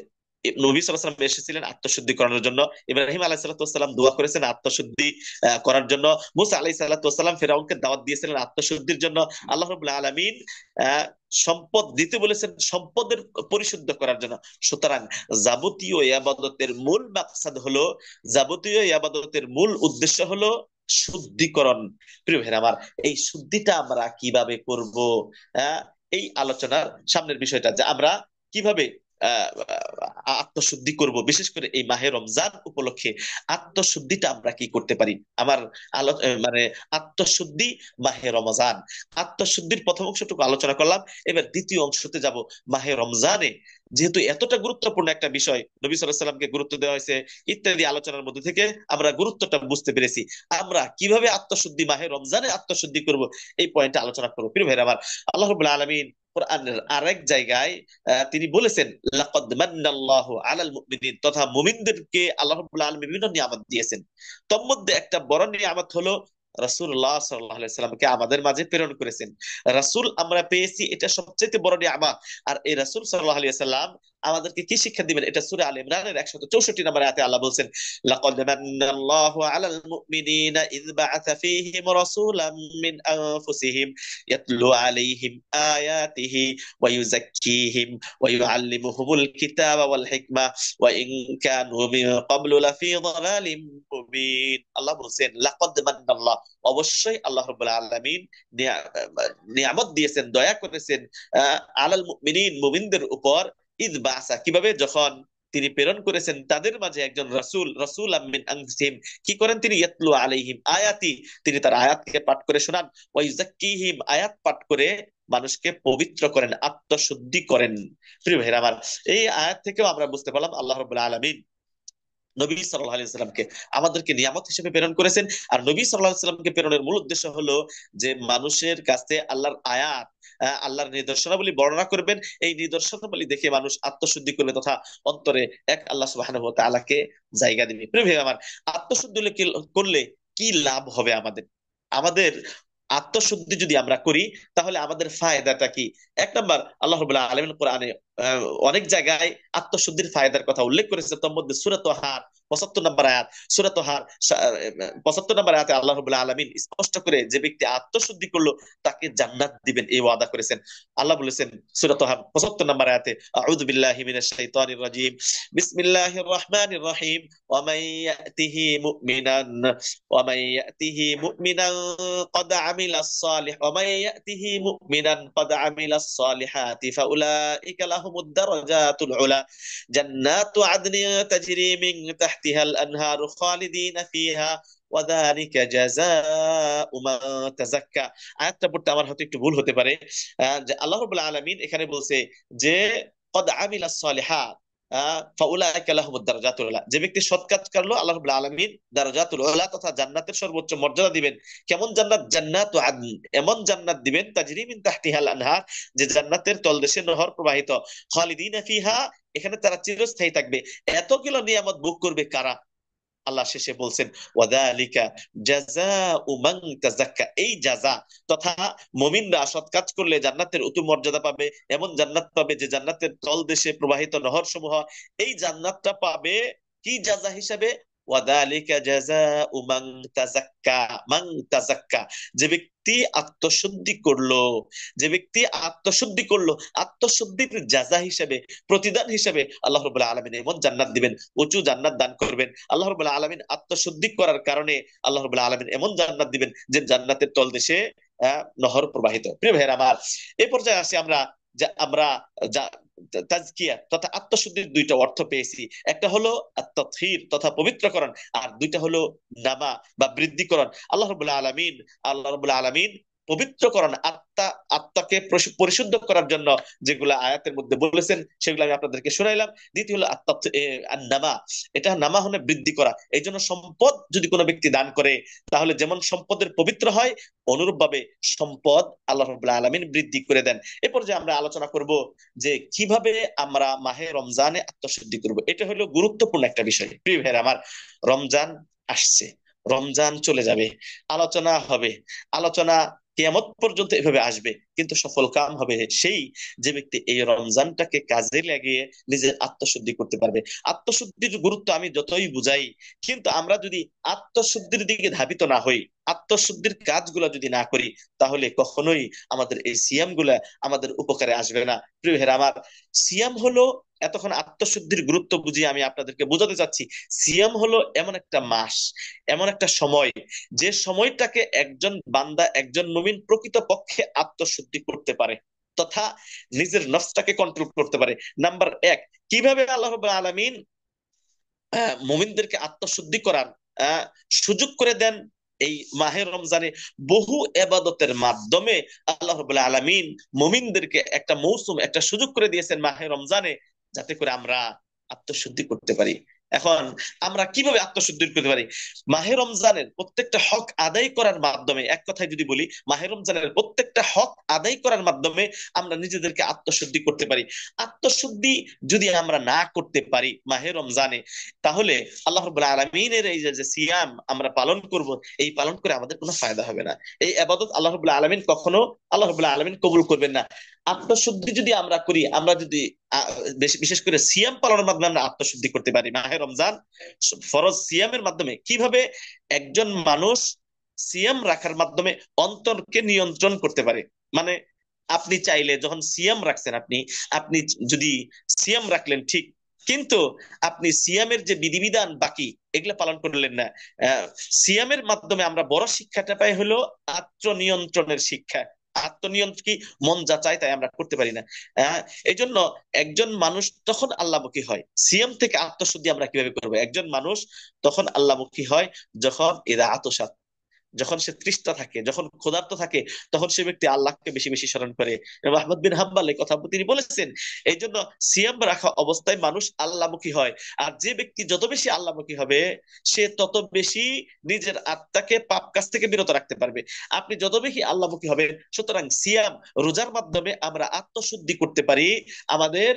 S2: নবী সাল্লাল্লাহু আলাইহি ওয়াসাল্লাম এসেছিলেন আত্মশুদ্ধি করানোর জন্য। ইব্রাহিম আলাইহিস সালাম দোয়া করেছেন আত্মশুদ্ধি করার জন্য। মুসা আলাইহিস সালাম ফেরাউনকে দাওয়াত দিয়েছিলেন আত্মশুদ্ধির জন্য। আল্লাহ রাব্বুল আলামিন আহ, সম্পদ দিতে বলেছেন সম্পদের পরিশুদ্ধ করার জন্য। সুতরাং যাবতীয় ইবাদতের মূল মাকসাদ হলো, যাবতীয় ইবাদতের মূল উদ্দেশ্য হলো শুদ্ধিকরণ। প্রিয় ভাইরা আমার, এই শুদ্ধিটা আমরা কিভাবে করব? আহ, এই আলোচনার সামনের বিষয়টা যে আমরা কিভাবে আহ আত্মশুদ্ধি করব, বিশেষ করে এই মাহে রমজান উপলক্ষে আত্মশুদ্ধিটা আমরা কি করতে পারি। আমার মানে আত্মশুদ্ধি মাহে রমজান, আত্মশুদ্ধির প্রথম অংশটুকু আলোচনা করলাম। এবার দ্বিতীয় অংশতে যাব। মাহে রমজানে যেহেতু এতটা গুরুত্বপূর্ণ একটা বিষয়, নবী সাল্লাল্লাহু আলাইহি সাল্লামকে গুরুত্ব দেওয়া হয়েছে ইত্যাদি আলোচনার মধ্যে থেকে আমরা গুরুত্বটা বুঝতে পেরেছি। আমরা কিভাবে আত্মশুদ্ধি, মাহে রমজানে আত্মশুদ্ধি করব, এই পয়েন্টে আলোচনা করবো। প্রিয় ভাইরা আমার, আল্লাহ রাব্বুল আলামিন কোরআনের আরেক জায়গায় তিনি বলেছেন লাকাদ মান্নাল্লাহু আলাল মুমিনিন, তথা মুমিনদেরকে আল্লাহ রাব্বুল আলামিন বিভিন্ন নিয়ামত দিয়েছেন। তোর মধ্যে একটা বড় নিয়ামত হলো রাসূলুল্লাহ সাল্লাল্লাহু আলাইহি সাল্লামকে আমাদের মাঝে প্রেরণ করেছেন। রাসূল আমরা পেয়েছি, এটা সবচেয়ে বড় নিয়ামত। আর এই রাসূল সাল্লাল্লাহু আলাইহি সাল্লাম আমাদেরকে কি শিক্ষা দিবেন, এটা সূরা আলে ইমরানের 164 নম্বর আয়াতে আল্লাহ বলছেন লাকাদ মান্নাল্লাহু আলাল মুমিনিনা ইয বা'আথা ফীহিম রাসূলাম মিন আনফুসিহিম ইয়াতলু আলাইহিম আয়াতিহি ওয়া ইউযাক্কিহিম ওয়া ইউআল্লিমুহুমুল কিতাবা ওয়াল হিকমা ওয়া ইন কানু মিন ক্বাবলু লাফী যালালিম মুবিন। আল্লাহ বলছেন লাকাদ মান্নাল্লাহ, অবশ্যই আল্লাহ রাব্বুল আলামিন নিয়ামত দিয়েছেন, দয়া করেছেন আলাল মুমিনিন, মুমিনদের উপর। ইদ বাসা, কিভাবে, যখন তিনি প্রেরণ করেছেন তাদের মাঝে একজন রাসূল, রাসূল মিন আনফুসিহিম, কি করেন তিনি, ইয়াতলু আলাইহিম আয়াতি, তিনি তার আয়াতকে পাঠ করে শোনান, ওয়া ইউযাক্কিহিম, আয়াত পাঠ করে মানুষকে পবিত্র করেন, আত্মশুদ্ধি করেন। প্রিয় ভাইরা আমার, এই আয়াত থেকেও আমরা বুঝতে পারলাম আল্লাহ রাব্বুল আলামিন নবী সাল্লাল্লাহু আলাইহি সাল্লামকে আমাদেরকে নিয়ামত হিসেবে প্রেরণ করেছেন। আর নবী সাল্লাল্লাহু আলাইহি সাল্লামকে প্রেরণের মূল উদ্দেশ্য হলো যে মানুষের কাছে আল্লাহর আয়াত, আল্লাহর নিদর্শনাবলী বর্ণনা করবেন। এই নিদর্শনাবলী দেখে মানুষ আত্মশুদ্ধি করবে তথা অন্তরে এক আল্লাহ সুবহানাহু ওয়া তাআলাকে জায়গা দিবে। প্রিয় ভাই আমার, আত্মশুদ্ধি করলে কি লাভ হবে আমাদের? আমাদের আত্মশুদ্ধি যদি আমরা করি তাহলে আমাদের ফায়দাটা কি? এক নাম্বার, আল্লাহ রাব্বুল আলামিন কোরআনে অনেক জায়গায় আত্মশুদ্ধির ফায়দার কথা উল্লেখ করেছে। তার মধ্যে সূরা তাহার ৭৫ নম্বর আয়াত, সূরা তাহার ৭৫ নম্বর আয়াতে আল্লাহ রাব্বুল আলামিন স্পষ্ট করে যে ব্যক্তি আত্মশুদ্ধি করলো তাকে জান্নাত দিবেন এই ওয়াদা করেছেন। আল্লাহ বলেছেন সূরা তাহার ৭৫ নম্বর আয়াতে, আউযু বিল্লাহি মিনাশ শাইতানির রাজিম, বিসমিল্লাহির রহমানির রহিম, ওয়া মান ইয়াতিহি মুমিনান ওয়া মান ইয়াতিহি মুমিনান قد عمل الصالح ومن يأته مؤمنا قد عمل الصالحات فأولئك لهم الدرجات العلى جنات عدن تجري من تحتها الأنهار خالدين فيها وذلك جزاء من تزكى। আয়াতটা পড়তে আমার হয়তো একটু ভুল হতে পারে। যে আল্লাহ রাব্বুল আলামিন এখানে বলছে যে قد عمل الصالحات ফাউলাইকা লাহুমুদ দারাজাতুল উলা, যে ব্যক্তি সৎ কাজ করলো আল্লাহ রাব্বুল আলামিন দারাজাতুল উলা তথা জান্নাতের সর্বোচ্চ মর্যাদা দিবেন। কেমন জান্নাত? জান্নাতু আদন, এমন জান্নাত দিবেন তাজরি মিন তাহতিহাল আনহার, যে জান্নাতের তলদেশে নহর প্রবাহিত, খালিদিনা ফিহা, এখানে তারা চিরস্থায়ী থাকবে। এতগুলো নিয়ামত ভোগ করবে কারা? আল্লাহ শেষে বলছেন ওয়াদালিকা জাযাউ মান তাযাক্কা, এই জাযা তথা মুমিনরা সৎ কাজ করলে জান্নাতের উত্তম মর্যাদা পাবে, এমন জান্নাত পাবে যে জান্নাতের তল দেশে প্রবাহিত নহর সমূহ। এই জান্নাতটা পাবে কি জাযা হিসাবে? ওয়াদালিকা জাযাউ মান তাযাক্কা, মান তাযাক্কা, যে ব্যক্তি আত্মশুদ্ধি করলো, যে ব্যক্তি আত্মশুদ্ধি করলো, আত্মশুদ্ধির জাযা হিসেবে, প্রতিদান হিসেবে আল্লাহ রাব্বুল আলামিন এমন জান্নাত দিবেন, উঁচু জান্নাত দান করবেন। আল্লাহ রাব্বুল আলামিন আত্মশুদ্ধি করার কারণে আল্লাহ রাব্বুল আলামিন এমন জান্নাত দিবেন যে জান্নাতের তলদেশে নহর প্রবাহিত। প্রিয় ভাইয়েরা আমার, এই পর্যায়ে আসি আমরা, যে আমরা তাজকিয়া তথা আত্মশুদ্ধির দুইটা অর্থ পেয়েছি। একটা হলো তাতহীর তথা পবিত্রকরণ, আর দুইটা হলো নামা বা বৃদ্ধিকরণ। আল্লাহ রাব্বুল আলামিন পবিত্রকরণ, আত্মাকে পরিশুদ্ধ করার জন্য যেগুলো আয়াতের মধ্যে বলেছেন সেগুলো আমি আপনাদেরকে শুনাইলাম। দ্বিতীয় হলো নামা, এটা নামা হলে বৃদ্ধি করা। এই জন্য সম্পদ যদি কোনো ব্যক্তি দান করে তাহলে যেমন সম্পদের পবিত্র হয়, অনুরূপ ভাবে সম্পদ আল্লাহ রাব্বুল আলামিন বৃদ্ধি করে দেন। এরপর যে আমরা আলোচনা করব যে কিভাবে আমরা মাহে রমজানে আত্মশুদ্ধি করব। এটা হলো গুরুত্বপূর্ণ একটা বিষয়। প্রিয় ভাইয়েরা আমার, রমজান আসছে, রমজান চলে যাবে, আলোচনা হবে, আলোচনা কিয়ামত পর্যন্ত এভাবে আসবে, কিন্তু সফল কাম হবে সেই যে ব্যক্তি এই রমজানটাকে কাজে লাগিয়ে নিজের আত্মশুদ্ধি করতে পারবে। আত্মশুদ্ধির গুরুত্ব আমি যতই বুঝাই, কিন্তু আমরা যদি আত্মশুদ্ধির দিকে ধাবিত না হই, আত্মশুদ্ধির কাজগুলো যদি না করি, তাহলে কখনোই আমাদের এই সিয়াম গুলা আমাদের উপকারে আসবে না। প্রিয় ভাইরা আমার, সিয়াম হলো, এতক্ষণ আত্মশুদ্ধির গুরুত্ব বুঝিয়ে আমি আপনাদেরকে বোঝাতে চাচ্ছি, সিয়াম হলো এমন একটা মাস, এমন একটা সময়, যে সময়টাকে একজন বান্দা, একজন মুমিন প্রকৃত পক্ষে আত্মশুদ্ধি করতে পারে তথা নিজের নফসটাকে কন্ট্রোল করতে পারে। নাম্বার এক, কিভাবে আল্লাহ রাব্বুল আলামিন মুমিনদেরকে আত্মশুদ্ধি করার আহ, সুযোগ করে দেন এই মাহে রমজানে। বহু এবাদতের মাধ্যমে আল্লাহ রাব্বুল আলামিন মুমিনদেরকে একটা মৌসুম, একটা সুযোগ করে দিয়েছেন মাহে রমজানে, যাতে করে আমরা আত্মশুদ্ধি করতে পারি। এখন আমরা কিভাবে আত্মশুদ্ধি করতে পারি? মাহে রমজানের প্রত্যেকটা হক আদায় করার মাধ্যমে, এক কথায় যদি বলি, মাহে রমজানের প্রত্যেকটা হক আদায় করার মাধ্যমে আমরা নিজেদেরকে আত্মশুদ্ধি করতে পারি। আত্মশুদ্ধি যদি আমরা না করতে পারি মাহে রমজানে, তাহলে আল্লাহ রাব্বুল আলামিনের এই যে যে সিয়াম আমরা পালন করব, এই পালন করে আমাদের কোনো ফায়দা হবে না। এই ইবাদত আল্লাহ রাব্বুল আলামিন কখনো, আল্লাহ রাব্বুল আলামিন কবুল করবেন না। আত্মশুদ্ধি যদি আমরা করি, আমরা যদি বিশেষ করে সিয়াম পালনের মাধ্যমে আমরা আত্মশুদ্ধি করতে পারি। মাহে রমজান ফরজ সিয়ামের মাধ্যমে কিভাবে একজন মানুষ সিয়াম রাখার মাধ্যমে অন্তরকে নিয়ন্ত্রণ করতে পারে। মানে আপনি চাইলে যখন সিয়াম রাখছেন, আপনি আপনি যদি সিয়াম রাখলেন ঠিক, কিন্তু আপনি সিয়ামের যে বিধিবিধান বাকি এগুলা পালন করলেন না। আহ, সিয়ামের মাধ্যমে আমরা বড় শিক্ষাটা পাই হলো আত্মনিয়ন্ত্রণের শিক্ষা। আত্মনিয়ন্ত্রণ কি? মন যা চায় তাই আমরা করতে পারি না। আহ, এই জন্য একজন মানুষ তখন আল্লাহমুখী হয়। সিয়াম থেকে আত্মশুদ্ধি আমরা কিভাবে করবো? একজন মানুষ তখন আল্লাহমুখী হয় যখন এরা আতসাত, যখন সে তৃষ্ণা থাকে, যখন ক্ষুধার্ত থাকে, তখন সে ব্যক্তি আল্লাহকে বেশি বেশি স্মরণ করে। এবং আহমদ বিন হাম্বল এই কথা তিনি বলেছেন। এই জন্য সিয়াম রাখা অবস্থায় মানুষ আল্লাহমুখী হয়। আর যে ব্যক্তি যত বেশি আল্লাহমুখী হবে, সে তত বেশি নিজের আত্মাকে পাপ কাজ থেকে বিরত রাখতে পারবে। আপনি যত বেশি আল্লাহমুখী হবেন, সুতরাং সিয়াম, রোজার মাধ্যমে আমরা আত্মশুদ্ধি করতে পারি। আমাদের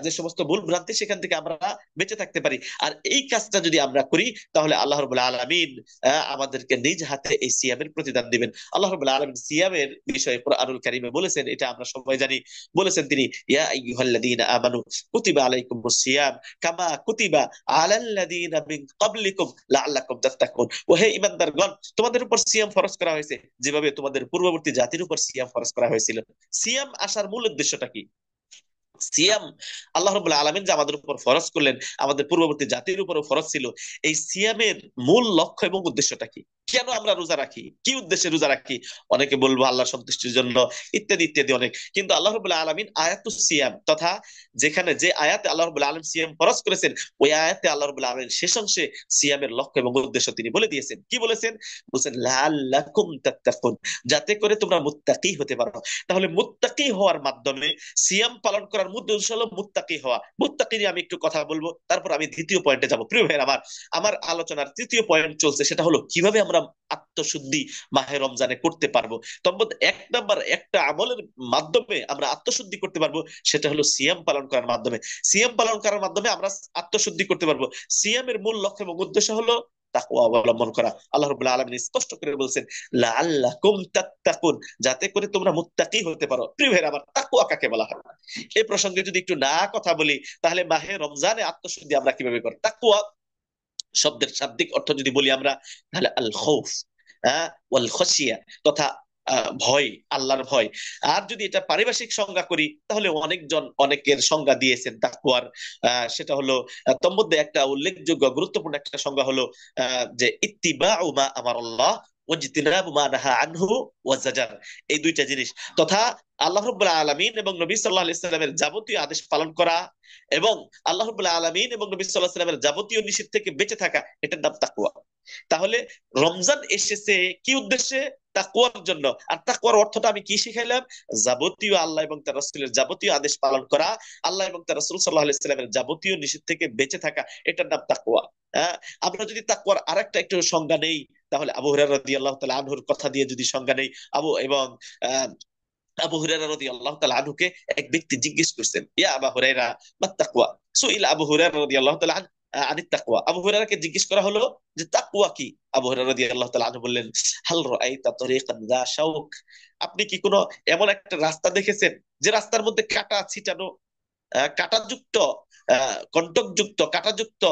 S2: যে সমস্ত ভুল ভ্রান্তি, সেখান থেকে আমরা বেঁচে থাকতে পারি। আর এই কাজটা যদি আমরা করি, তাহলে আল্লাহ রাব্বুল আলামিন আমাদেরকে নিজ হাতে এই সিয়ামের প্রতিদান দিবেন। আল্লাহ রাব্বুল আলামিন সিয়ামের বিষয়ে কুরআনুল কারীমে বলেছেন, এটা আমরা সবাই জানি। বলেছেন তিনি, ইয়া আইয়ুহাল্লাযীনা আমানু কুতিবা আলাইকুমুস সিয়াম কামা কুতিবা আলাল্লাযীনা মিন ক্বাবলিকুম লাআল্লাকুম তাত্তাকুন। ও হে ঈমানদারগণ, তোমাদের উপর সিয়াম ফরজ করা হয়েছে যেভাবে তোমাদের পূর্ববর্তী জাতির উপর সিয়াম ফরজ করা হয়েছিল। সিয়াম আসার মূল উদ্দেশ্যটা কি? সিয়াম আল্লাহ রাব্বুল আলামিন যে আমাদের উপর ফরজ করলেন, আমাদের পূর্ববর্তী জাতির উপরও ফরজ ছিল। এই সিয়ামের মূল লক্ষ্য এবং উদ্দেশ্যটা কি? কেন আমরা রোজা রাখি? কি উদ্দেশ্যে রোজা রাখি? অনেকে বলবো আল্লাহ সন্তুষ্টির জন্য, ইত্যাদি ইত্যাদি অনেক। কিন্তু আল্লাহ রাব্বুল আলামিন আয়াতুস সিয়াম তথা যেখানে যে আয়াতে আল্লাহ রাব্বুল আলামিন সিয়াম ফরজ করেছেন, ওই আয়াতে আল্লাহ রাব্বুল আলামিন শেষ অংশে সিয়ামের লক্ষ্য এবং উদ্দেশ্য তিনি বলে দিয়েছেন। কি বলেছেন? বলেছেন লাআল্লাকুম তাত্তাকুন, যাতে করে তোমরা মুত্তাকি হতে পারো। তাহলে মুত্তাকি হওয়ার মাধ্যমে, সিয়াম পালন করার মূল উদ্দেশ্য হলো মুত্তাকি হওয়া। মুত্তাকি নিয়ে আমি একটু কথা বলবো, তারপর আমি দ্বিতীয় পয়েন্টে যাব। প্রিয় ভাইয়ের আমার, আমার আলোচনার তৃতীয় পয়েন্ট চলছে, সেটা হলো কিভাবে আমরা আত্মশুদ্ধি মাহে রমজানে করতে পারবো। তবে এক নাম্বার একটা আমলের মাধ্যমে আমরা আত্মশুদ্ধি করতে পারবো, সেটা হলো সিয়াম পালন করার মাধ্যমে। সিয়াম পালন করার মাধ্যমে আমরা আত্মশুদ্ধি করতে পারবো। সিয়ামের মূল লক্ষ্য এবং উদ্দেশ্য হলো তাকওয়া অবলম্বন করা। আল্লাহ রাব্বুল আলামিন স্পষ্ট করে বলছেন, লাআল্লাকুম তাত্তাকুন, যাতে করে তোমরা মুত্তাকি হতে পারো। প্রিয় ভাইরা আমার, তাকওয়া কাকে বলা হয়? এই প্রসঙ্গে যদি একটু না কথা বলি, তাহলে মাহে রমজানে আত্মশুদ্ধি আমরা কিভাবে করি? তাকওয়া শব্দের শাব্দিক অর্থ যদি বলি আমরা, তাহলে আল খৌফ, ওয়াল খশিয়া, তথা ভয়, আল্লাহর ভয়। আর যদি এটা পারিভাষিক সংজ্ঞা করি, তাহলে অনেকজন অনেকের সংজ্ঞা দিয়েছেন তাকওয়ার। সেটা হলো তোর মধ্যে একটা উল্লেখযোগ্য গুরুত্বপূর্ণ একটা সংজ্ঞা হলো যে ইত্তিবাউ মা আমারাল্লাহ ওয়াজতিনাবু মা নাহা আনহু ওয়াজাজার। এই দুইটা জিনিস, তথা আল্লাহ রাব্বুল আলামিন এবং নবী সাল্লাল্লাহু আলাইহি সাল্লামের যাবতীয় আদেশ পালন করা, এবং আল্লাহ রাব্বুল আলামিন এবং নবী সাল্লাল্লাহু আলাইহি সাল্লামের যাবতীয় নিষেধ থেকে বেঁচে থাকা, এটার নাম তাকওয়া। তাহলে রমজান এসেছে কি উদ্দেশ্যে? তাকওয়ার জন্য। আর তাকওয়ার অর্থটা আমি কি শিখাইলাম? যাবতীয় আল্লাহ এবং তার রাসূলের যাবতীয় আদেশ পালন করা, আল্লাহ এবং তার রাসূল সাল্লাল্লাহু আলাইহি সাল্লামের যাবতীয় নিষেধ থেকে বেঁচে থাকা, এটার নাম তাকওয়া। হ্যাঁ, আমরা যদি তাকওয়ার আরেকটা একটু সংজ্ঞা নেই, তাহলে আবু হুরায়রা রাদিয়াল্লাহু তাআলা আনহুর কথা দিয়ে যদি সংজ্ঞা নেই, আহ, আবু হুরায়রা রাদিয়াল্লাহু তাআলা আনহুকে এক ব্যক্তি জিজ্ঞেস করছেন, ইয়া আবু হুরায়রা, মা তাকওয়া? সুইল আবু হুরায়রা রাদিয়াল্লাহু তাআলা আনহু আনিত তাকওয়া, আবু হুরায়রাকে জিজ্ঞেস করা হলো যে তাকওয়া কি। আবু হুরায়রা রাদিয়াল্লাহু তাআলা আনহু বললেন, হাল রাআইতা তরিকান যা শাউক, আপনি কি কোনো এমন একটা রাস্তা দেখেছেন যে রাস্তার মধ্যে কাটা ছিটানো, কাঁটাযুক্ত, কন্টকযুক্ত কাঁটাযুক্ত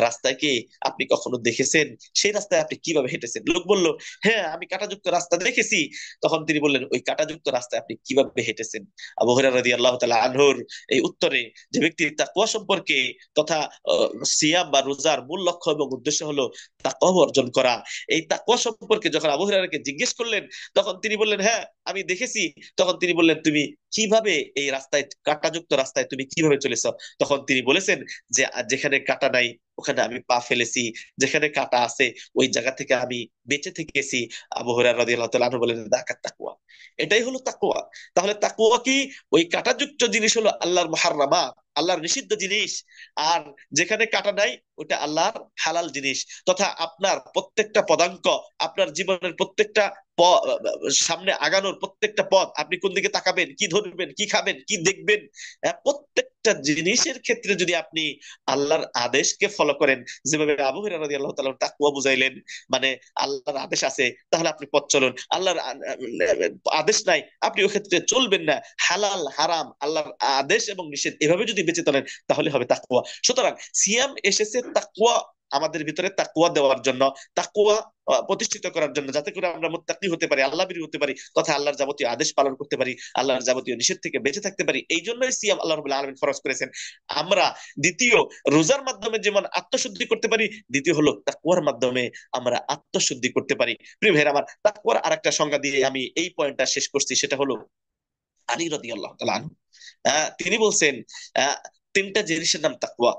S2: রাস্তায় কি আপনি কখনো দেখেছেন? সেই রাস্তায় আপনি কিভাবে হেঁটেছেন? লোক বলল, হ্যাঁ আমি কাঁটাযুক্ত রাস্তা দেখেছি। তখন তিনি বললেন, ওই কাঁটাযুক্ত রাস্তায় আপনি কিভাবে হেঁটেছেন? আবু হুরায়রা রাদিয়াল্লাহু তাআলা আনহুর এই উত্তরে, যে ব্যক্তি তাকওয়া সম্পর্কে তথা সিয়াম বা রোজার মূল লক্ষ্য এবং উদ্দেশ্য হলো তাকওয়া অর্জন করা, এই তাকওয়া সম্পর্কে যখন আবু হুরায়রাকে জিজ্ঞেস করলেন, তখন তিনি বললেন, হ্যাঁ আমি দেখেছি। তখন তিনি বললেন, তুমি কিভাবে এই রাস্তায়, কাঁটাযুক্ত রাস্তায় তুমি কিভাবে চলেছ? তখন তিনি বলেছেন যে যেখানে কাঁটা নাই ওখানে আমি পা ফেলেছি, যেখানে কাঁটা আছে ওই জায়গা থেকে আমি বেঁচে থেকেছি। আবু হুরায়রা রাদিয়াল্লাহু তাআলা আনহু বলেন, দাকাত তাকওয়া, এটাই হলো তাকওয়া। তাহলে তাকওয়া কি? ওই কাঁটাযুক্ত জিনিস হলো আল্লাহর মুহাররামাত, আল্লাহর নিষিদ্ধ জিনিস, আর যেখানে কাঁটা নাই ওটা আল্লাহর হালাল জিনিস। তথা আপনার প্রত্যেকটা পদাঙ্ক, আপনার জীবনের প্রত্যেকটা সামনে আগানোর প্রত্যেকটা পথ, আপনি কোন দিকে তাকাবেন, কি ধরবেন, কি খাবেন, কি দেখবেন, প্রত্যেকটা জিনিসের ক্ষেত্রে যদি আপনি আল্লাহর আদেশকে ফলো করেন, যেভাবে আবু হুরায়রা রাদিয়াল্লাহু তাআলা তাকওয়া বুঝাইলেন, মানে আল্লাহর আদেশ আছে তাহলে আপনি পথ চলুন, আল্লাহর আদেশ নাই আপনি ওই ক্ষেত্রে চলবেন না। হালাল হারাম, আল্লাহর আদেশ এবং নিষেধ এভাবে যদি বেঁচে চলেন তাহলে হবে তাকওয়া। সুতরাং সিয়াম এসেছে তাকওয়া আমাদের ভিতরে তাকওয়া দেওয়ার জন্য, তাকওয়া প্রতিষ্ঠিত করার জন্য, যাতে করে আমরা মুত্তাকি হতে পারি, আল্লাহ ভীরু হতে পারি, তথা আল্লাহর যাবতীয় আদেশ পালন করতে পারি, আল্লাহর যাবতীয় নিষেধ থেকে বেঁচে থাকতে পারি। এই জন্যই সিয়াম আল্লাহ রাব্বুল আলামিন ফরজ করেছেন। আমরা দ্বিতীয়, রোজার মাধ্যমে যেমন আত্মশুদ্ধি করতে পারি, দ্বিতীয় হলো তাকওয়ার মাধ্যমে আমরা আত্মশুদ্ধি করতে পারি। প্রিয় ভাইরা আমার, তাকওয়ার আরেকটা সংজ্ঞা দিয়ে আমি এই পয়েন্টটা শেষ করছি, সেটা হলো আলী রাদিয়াল্লাহু তাআলা আনহু, তিনি বলছেন, আহ, তিনটা জিনিসের নাম তাকওয়া।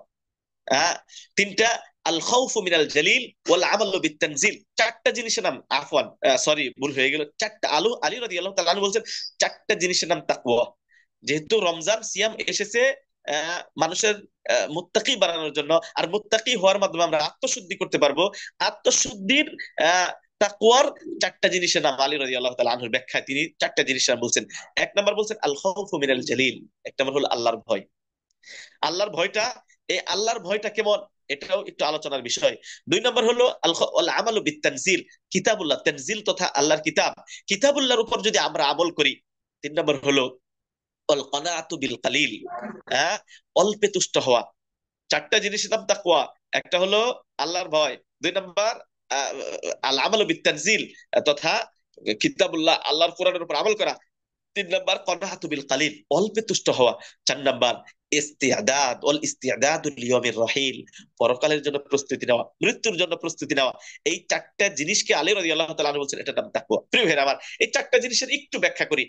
S2: তিনটা, আল খাউফু মিনাল জালিল ওয়াল আমালু বিত-তানজিল, চারটা জিনিসের নাম, আফওয়ান সরি ভুল হয়ে গেল, চারটা, আলী রাদিয়াল্লাহু তাআলা আনহু বলছেন চারটা জিনিসের নাম তাকওয়া। যেহেতু রমজান সিয়াম এসেছে মানুষের মুত্তাকি বানানোর জন্য, আর মুত্তাকি হওয়ার মাধ্যমে আমরা আত্মশুদ্ধি করতে পারবো। আত্মশুদ্ধির আহ তাকওয়ার চারটা জিনিসের নাম আলী রাদিয়াল্লাহু তাআলা আনহুর ব্যাখ্যায় তিনি চারটা জিনিসের নাম বলছেন। এক নম্বর বলছেন আল খাউফু মিনাল জালিল, এক নম্বর হলো আল্লাহর ভয়। আল্লাহর ভয়টা, এই আল্লাহর ভয়টা কেমন, এটাও একটু আলোচনার বিষয়। দুই নম্বর হলো আল আমালু বিত-তানজিল, কিতাবুল্লাহ, তানজিল তথা আল্লাহর কিতাব, কিতাবুল্লাহর উপর যদি আমরা আমল করি। তিন নম্বর হলো আল কানাআতু বিল কালিল, হ্যাঁ, অল্পে তুষ্ট হওয়া। চারটা জিনিসের নাম তাকওয়া। একটা হলো আল্লাহর ভয়, দুই নম্বর আহ, আল আমালু বিত-তানজিল তথা কিতাবুল্লাহ, আল্লাহর কোরআনের উপর আমল করা। তিন নাম্বার কনাহাতু বিল কালিল, অল্পে তুষ্ট হওয়া। চার নাম্বার ইস্তিআদাদ লিয়াউমির রাহিল, পরকালের জন্য প্রস্তুতি নেওয়া, মৃত্যুর জন্য প্রস্তুতি নেওয়া। এই চারটা জিনিসকে আলী রাদিয়াল্লাহু তাআলা আনহু বলছেন এটার নাম তাকওয়া। প্রিয় ভাইরা আমার, এই চারটা জিনিসের একটু ব্যাখ্যা করি।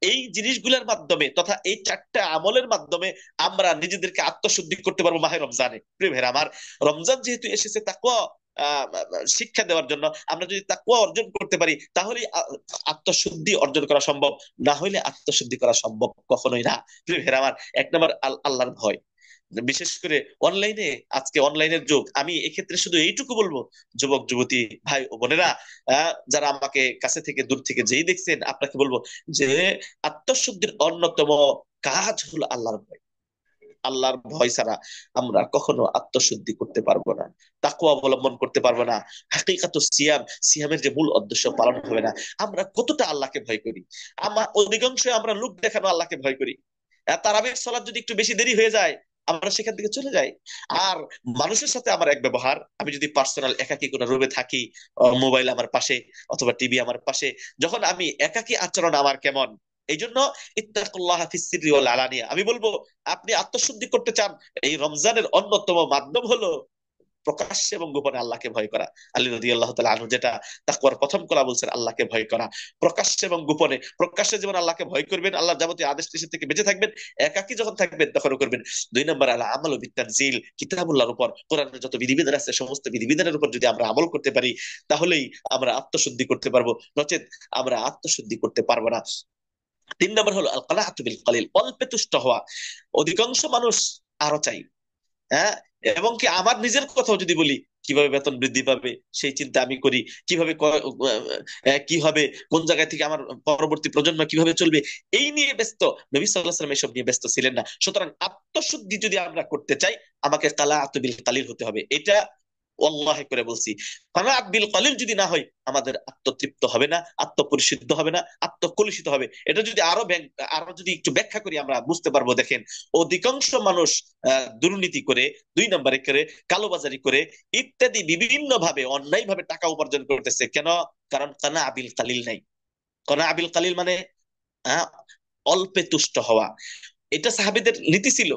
S2: এই জিনিসগুলোর মাধ্যমে তথা এই চারটা আমলের মাধ্যমে আমরা নিজেদেরকে আত্মশুদ্ধি করতে পারবো মাহে রমজানে। প্রিয় ভাইরা আমার, রমজান যেহেতু এসেছে তাকওয়া শিক্ষা দেওয়ার জন্য, আমরা যদি তাকওয়া অর্জন করতে পারি তাহলে আত্মশুদ্ধি অর্জন করা সম্ভব, না হইলে আত্মশুদ্ধি করা সম্ভব কখনোই না। প্রিয় ভাইরা আমার, এক নম্বর আল্লাহর ভয়। বিশেষ করে অনলাইনে, আজকে অনলাইনের যুগ, আমি এক্ষেত্রে শুধু এইটুকু বলবো, যুবক যুবতী ভাই ও বোনেরা, যারা আমাকে কাছে থেকে দূর থেকে যেই দেখছেন, আপনাকে বলবো যে আত্মশুদ্ধির অন্যতম কাজ হলো আল্লাহর ভয়। আল্লাহর ভয় ছাড়া আমরা কখনো আত্মশুদ্ধি করতে পারবো না, তাকওয়া অবলম্বন করতে পারবো না। হাকিকাতুস সিয়াম, সিয়ামের যে মূল উদ্দেশ্য পালন হবে না। আমরা কতটা আল্লাহকে ভয় করি? অধিকাংশ আমরা লোক দেখানো আল্লাহকে ভয় করি। তারাবির সালাত যদি একটু বেশি দেরি হয়ে যায়, আমরা সেখান থেকে চলে যাই। আর মানুষের সাথে আমার এক ব্যবহার, আমি যদি পার্সোনাল একাকী কোনো রুমে থাকি, মোবাইল আমার পাশে অথবা টিভি আমার পাশে, যখন আমি একাকী আচরণ আমার কেমন। এই জন্য ইত্তাকুল্লাহ ফিস সিররি ওয়াল আলানিয়া, আমি বলবো আপনি আত্মশুদ্ধি করতে চান, এই রমজানের অন্যতম মাধ্যম হলো প্রকাশ্যে এবং গোপনে আল্লাহকে ভয় করা। আলী রাদিয়াল্লাহু তাআলা আনহু যেটা তাকওয়ার প্রথম কলা বলছেন, আল্লাহকে ভয় করা প্রকাশ্যে এবং গোপনে। প্রকাশ্যে যেমন আল্লাহকে ভয় করবেন, আল্লাহর যাবতীয় আদেশ নিষেধ থেকে বেঁচে থাকবেন, একাকী যখন থাকবেন তখনও করবেন। দুই নম্বর আল আমালু বিত-তানজিল, কিতাবুল্লাহর উপর, কোরআনের যত বিধিবিধান আছে সমস্ত বিধিবিধানের উপর যদি আমরা আমল করতে পারি, তাহলেই আমরা আত্মশুদ্ধি করতে পারবো, নচেত আমরা আত্মশুদ্ধি করতে পারবো না। তিন নম্বর হলো আল কানাআতু বিল কালিল, অল্পে তুষ্ট হওয়া। অধিকাংশ মানুষ আরো চাই, হ্যাঁ, এবং কি আমার নিজের কথাও যদি বলি, কিভাবে বেতন বৃদ্ধি পাবে সেই চিন্তা আমি করি, কিভাবে কি হবে, কোন জায়গা থেকে আমার পরবর্তী প্রজন্ম কিভাবে চলবে, এই নিয়ে ব্যস্ত। নবী সাল্লাল্লাহু আলাইহি ওয়াসাল্লাম এসব নিয়ে ব্যস্ত ছিলেন না। সুতরাং আত্মশুদ্ধি যদি আমরা করতে চাই, আমাকে কালাআত বিল কালিল হতে হবে। এটা ওয়াল্লাহি করে বলছি, কানাআত বিল কালিল যদি না হয়, আমাদের আত্মতৃপ্ত হবে না, আত্মপরিশুদ্ধ হবে না, আত্মকলুষিত হবে। এটা যদি আরো যদি একটু ব্যাখ্যা করি আমরা বুঝতে পারবো। দেখেন, অধিকাংশ মানুষ দুর্নীতি করে, 2 নম্বরে করে, কালোবাজারি করে, ইত্যাদি বিভিন্ন ভাবে অন্যায় ভাবে টাকা উপার্জন করতেছে। কেন? কারণ কানা আবিল কালিল নাই। কানা আবিল কালিল মানে আহ, অল্পে তুষ্ট হওয়া। এটা সাহাবীদের নীতি ছিল।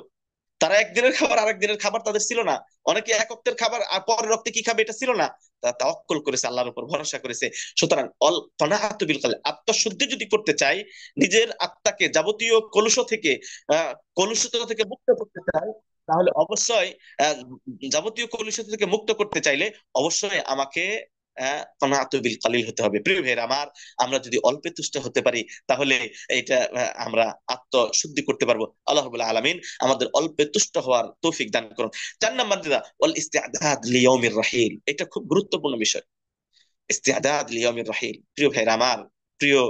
S2: তারা একদিনের খাবার আরেক দিনের খাবার তাদের ছিল না। অনেকে এক অক্তের খাবার আর পরের রক্তে কি খাবে এটা ছিল না। তারা তাওয়াক্কুল করেছে, আল্লাহর উপর ভরসা করেছে। সুতরাং অল কানাআতু বিল কালিল, আত্মশুদ্ধি যদি করতে চাই, নিজের আত্মাকে যাবতীয় কলুষতা থেকে মুক্ত করতে চাই, তাহলে অবশ্যই আহ, যাবতীয় কলুষতা থেকে মুক্ত করতে চাইলে অবশ্যই আমাকে কানাআতু বিল কালিল হতে হবে। প্রিয় ভাইয়েরা আমার, আমরা যদি অল্পে তুষ্ট হতে পারি, তাহলে এটা আমরা আত্মশুদ্ধি করতে পারবো। আল্লাহ রাব্বুল আলামিন আমাদের অল্পে তুষ্ট হওয়ার তৌফিক দান করুন। 4 নম্বর যেটা, ওয়াল ইস্তিআদাদ লিয়াউমির রাহিল, এটা খুব গুরুত্বপূর্ণ বিষয়। ইস্তিআদাদ লিয়াউমির রাহিল। প্রিয় ভাইরা আমার, প্রিয়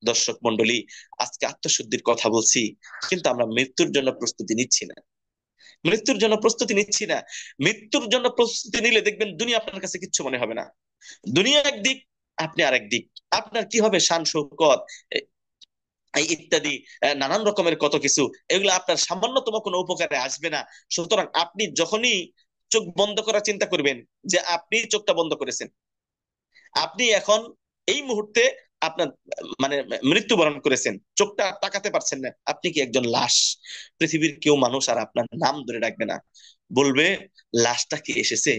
S2: দর্শক মন্ডলী, আজকে আত্মশুদ্ধির কথা বলছি, কিন্তু আমরা মৃত্যুর জন্য প্রস্তুতি নিচ্ছি না। মৃত্যুর জন্য প্রস্তুতি নিচ্ছি না। মৃত্যুর জন্য প্রস্তুতি নিলে দেখবেন দুনিয়া আপনার কাছে কিচ্ছু মনে হবে না। দুনিয়া একদিক, আপনি আরেক দিক। আপনার কি হবে? শান শৌকত ইত্যাদি নানান রকমের কত কিছু, এগুলো আপনার সামান্যতম কোনো উপকারে আসবে না। সুতরাং আপনি যখনই চোখ বন্ধ করার চিন্তা করবেন, যে আপনি চোখটা বন্ধ করেছেন, আপনি এখন এই মুহূর্তে আপনার মানে মৃত্যুবরণ করেছেন, চোখটা তাকাতে পারছেন না, আপনি কি একজন লাশ। পৃথিবীর কেউ মানুষ আর আপনার নাম ধরে ডাকবে না, বলবে লাশটা কি এসেছে।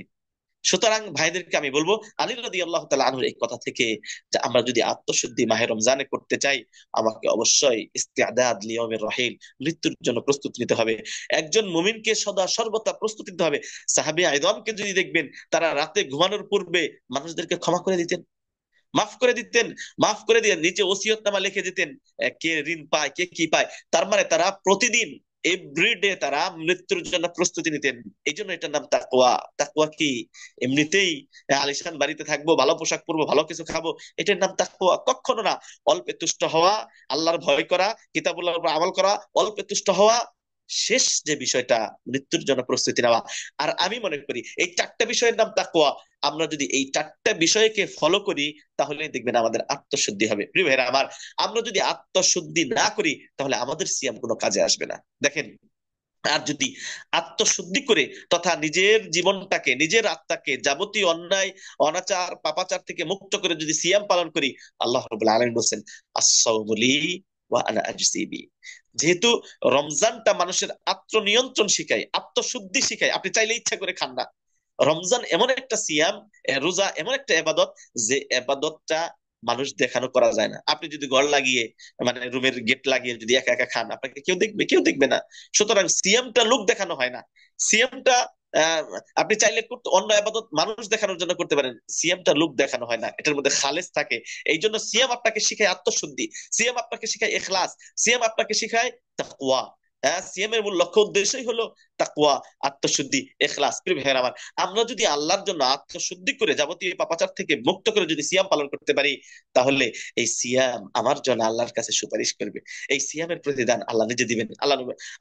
S2: সুতরাং ভাইদেরকে আমি বলবো, আলী রাদিয়াল্লাহু তাআলা আনহুর এই কথা থেকে, যে আমরা যদি আত্মশুদ্ধি মাহে রমজানে করতে চাই, আমাকে অবশ্যই ইস্তিআদাদ লিয়াউমির রাহিল, মৃত্যুর জন্য প্রস্তুতি নিতে হবে। একজন মুমিনকে সদা সর্বদা প্রস্তুতি নিতে হবে। সাহাবী আইদামকে যদি দেখবেন, তারা রাতে ঘুমানোর পূর্বে মানুষদেরকে ক্ষমা করে দিতেন, মাফ করে দিতেন, মাফ করে দিয়ে নিচে ওসিয়তনামা লিখে দিতেন, কে ঋণ পায়, কে কি পায়। তার মানে তারা প্রতিদিন, এভরিডে তারা মৃত্যুর জন্য প্রস্তুতি নিতেন। এই জন্য এটার নাম তাকওয়া। তাকওয়া কি এমনিতেই আলিশান বাড়িতে থাকবো, ভালো পোশাক পরবো, ভালো কিছু খাবো, এটার নাম তাকওয়া? কখনো না। অল্পে তুষ্ট হওয়া, আল্লাহর ভয় করা, কিতাবুল্লাহর উপর আমল করা, অল্পে তুষ্ট হওয়া, শেষ যে বিষয়টা মৃত্যুর জন্য প্রস্তুতি নেওয়া। আর আমি মনে করি এই 4টা বিষয়ের নাম তাকওয়া। আমরা যদি এই 4টা বিষয়কে ফলো করি, তাহলে দেখবেন আমাদের আত্মশুদ্ধি হবে। প্রিয় ভাইরা আমার, আমরা যদি আত্মশুদ্ধি না করি, তাহলে আমাদের সিয়াম কোনো কাজে আসবে না। দেখেন, আর যদি আত্মশুদ্ধি করে তথা নিজের জীবনটাকে, নিজের আত্মাকে যাবতীয় অন্যায়, অনাচার, পাপাচার থেকে মুক্ত করে যদি সিয়াম পালন করি, আল্লাহ রাব্বুল আলামিন বলেন, আস-সাওমু লি ওয়া আনা আজজি বি। যেহেতু রমজানটা মানুষের আত্মনিয়ন্ত্রণ শিখায়, আত্মশুদ্ধি শিখায়, আপনি চাইলে ইচ্ছা করে খান না। রমজান এমন একটা সিয়াম, রোজা এমন একটা এবাদত, যে এবাদতটা মানুষ দেখানো করা যায় না। আপনি যদি ঘর লাগিয়ে, মানে রুমের গেট লাগিয়ে যদি একা একা খান, আপনাকে কেউ দেখবে? কেউ দেখবে না। সুতরাং সিয়ামটা লোক দেখানো হয় না। সিয়ামটা আহ, আপনি চাইলে করতে, অন্য আবাদত মানুষ দেখানোর জন্য করতে পারেন, সিয়ামটা লোক দেখানো হয় না, এটার মধ্যে খালেস থাকে। এই জন্য সিয়াম আপনাকে শিখায় আত্মশুদ্ধি, সিয়াম আপনাকে শিখায় ইখলাস, সিয়াম আপনাকে শিখায় তাকওয়া। সিয়াম এর মূল লক্ষ্য উদ্দেশ্যই হলো তাকওয়া, আত্মশুদ্ধি, ইখলাস। প্রিয় ভাইয়েরা আমার, আমরা যদি আল্লাহর জন্য আত্মশুদ্ধি করে যাবতীয় পাপাচার থেকে মুক্ত করে যদি সিয়াম পালন করতে পারি, তাহলে এই সিয়াম আমার জন্য আল্লাহর কাছে সুপারিশ করবে। এই সিয়ামের প্রতিদান আল্লাহ নিজে দিবেন।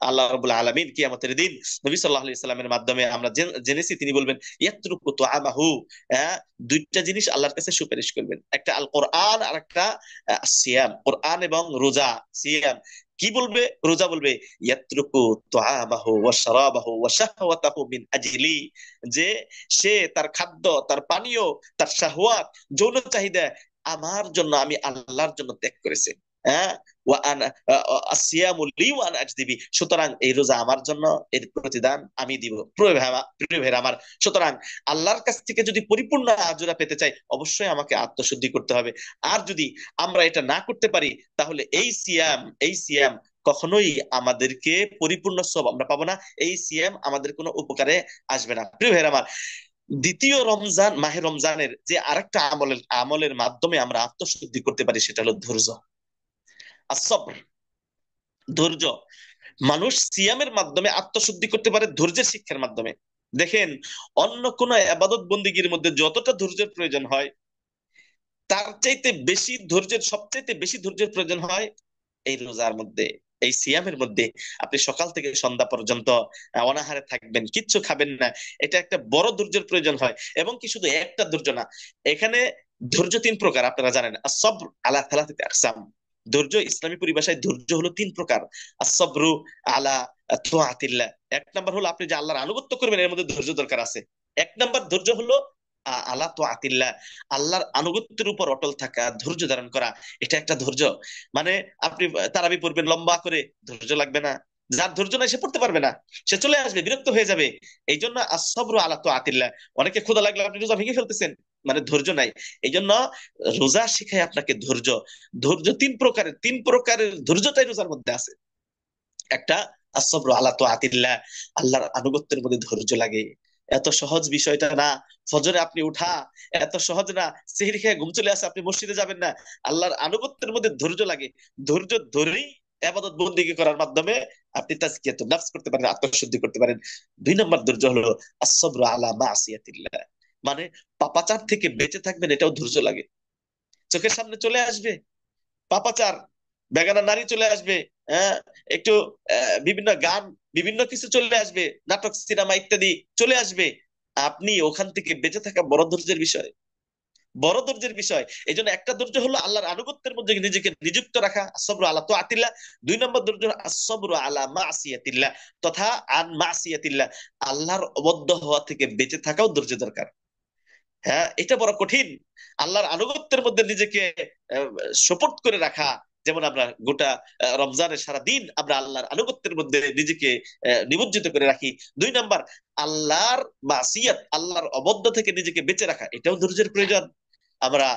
S2: আল্লাহ রাব্বুল আলামিন কিয়ামতের দিন নবী সাল্লাল্লাহু আলাইহি সাল্লামের মাধ্যমে আমরা জেনেছি, তিনি বলবেন ইয়াতরুকু তুআমাহু। হ্যাঁ, 2টা জিনিস আল্লাহর কাছে সুপারিশ করবেন, একটা আল কোরআন আর একটা সিয়াম। কোরআন এবং রোজা। সিয়াম কি বলবে? রোজা বলবে ইয়াতরুকু তুআমাহু ওয়া শারাবাহু ওয়া শাহওয়াতাহু মিন আজলি, যে সে তার খাদ্য, তার পানীয়, তার শাহওয়াত, যৌন চাহিদা আমার জন্য, আমি আল্লাহর জন্য ত্যাগ করেছে। হ্যাঁ, সুতরাং এই রোজা আমার জন্য, এর প্রতিদান আমি দিব। প্রিয় ভাইরা আমার, সুতরাং আল্লাহর কাছ থেকে যদি পরিপূর্ণ আজরা পেতে চাই, অবশ্যই আমাকে আত্মশুদ্ধি করতে হবে। আর যদি আমরা এটা না করতে পারি, তাহলে এই সিয়াম কখনোই আমাদেরকে পরিপূর্ণ সব আমরা পাবো না। এই সিয়াম আমাদের কোনো উপকারে আসবে না। প্রিয় ভাইরা আমার, দ্বিতীয় রমজান, মাহে রমজানের যে আরেকটা আমলের মাধ্যমে আমরা আত্মশুদ্ধি করতে পারি, সেটা হলো ধৈর্য, আসবর, ধৈর্য। মানুষ সিয়ামের মাধ্যমে আত্মশুদ্ধি করতে পারে ধৈর্যের শিক্ষার মাধ্যমে। দেখেন, অন্য কোন আবাদত বন্দিগির মধ্যে যতটা ধৈর্যের প্রয়োজন হয়, তার চাইতে বেশি ধৈর্যের, সবচাইতে বেশি ধৈর্যের প্রয়োজন হয় এই রোজার মধ্যে। এই সিয়ামের মধ্যে আপনি সকাল থেকে সন্ধ্যা পর্যন্ত অনাহারে থাকবেন, কিচ্ছু খাবেন না, এটা একটা বড় ধৈর্যের প্রয়োজন হয়। এবং কি শুধু একটা ধৈর্য না, এখানে ধৈর্য তিন প্রকার আপনারা জানেন। আসব্র আলা থালাথাতি আকসাম। ধৈর্য ইসলামী পরিভাষায় ধৈর্য হলো তিন প্রকার। আসব্রু আলা তুআতিল্লাহ, এক নাম্বার হলো আপনি যে আল্লাহর আনুগত্য করবেন, এর মধ্যে ধৈর্য দরকার আছে। এক নাম্বার ধৈর্য হলো আলা তুআতিল্লাহ, আল্লাহর আনুগত্যের উপর অটল থাকা, ধৈর্য ধারণ করা, এটা একটা ধৈর্য। মানে আপনি তারাবি পড়বেন লম্বা করে, ধৈর্য লাগবে না। যার ধৈর্য নাই সে পড়তে পারবে না, সে চলে আসবে, বিরক্ত হয়ে যাবে। এই জন্য আসবরু আলা তুআতিল্লাহ। অনেকে ক্ষুধা লাগলে আপনি রোজা ভেঙে ফেলতেছেন, মানে ধৈর্য নাই। এই জন্য রোজা শিখায় আপনাকে ধৈর্য। ধৈর্য তিন প্রকারের, তিন প্রকারের ধৈর্যটাই রোজার মধ্যে আছে। একটা আসবরু আলা তুআতিল্লাহ, আল্লাহর আনুগত্যের মধ্যে ধৈর্য লাগে। এত সহজ বিষয়টা না। ফজরে আপনি উঠা এত সহজ না। সেহরি খেয়ে ঘুম চলে আসে, আপনি মসজিদে যাবেন না, আল্লাহর আনুগত্যের মধ্যে ধৈর্য লাগে। ধৈর্য ধরেই ইবাদত বন্দেগী করার মাধ্যমে আপনি তাজকিয়াতুন নাফস করতে পারেন, আত্মশুদ্ধি করতে পারেন। দুই নম্বর ধৈর্য হলো আসবরু আলা মাসিয়াতিল্লাহ, মানে পাপাচার থেকে বেঁচে থাকবেন, এটাও ধৈর্য লাগে। চোখের সামনে চলে আসবে পাপাচার, বেগানা নারী চলে আসবে, হ্যাঁ, একটু বিভিন্ন গান, বিভিন্ন কিছু চলে আসবে, নাটক সিনেমা ইত্যাদি চলে আসবে। আপনি ওখান থেকে বেঁচে থাকা বড় ধৈর্যের বিষয়, বড় ধৈর্যের বিষয়। এই জন্য একটা ধৈর্য হলো আল্লাহর আনুগত্যের মধ্যে নিজেকে নিযুক্ত রাখা, আসবরু আলা তুআতিল্লাহ। দুই নম্বর ধৈর্য হলো আসবরু আলা মাসিয়াতিল্লাহ, তথা আন মাসিয়াতিল্লাহ, আল্লাহর অবদ্ধ হওয়া থেকে বেঁচে থাকাও ধৈর্য দরকার। হ্যাঁ, এটা বড় কঠিন। আল্লাহর আনুগত্যের মধ্যে নিজেকে আহ, সোপর্দ করে রাখা। যেমন আমরা গোটা রমজানের সারা দিন আমরা আল্লাহর আনুগত্যের মধ্যে নিজেকে নিমজ্জিত করে রাখি। দুই নাম্বার, আল্লাহর মাসিয়াত, আল্লাহর অবদ্ধ থেকে নিজেকে বেঁচে রাখা, এটাও ধৈর্যের প্রয়োজন। আমরা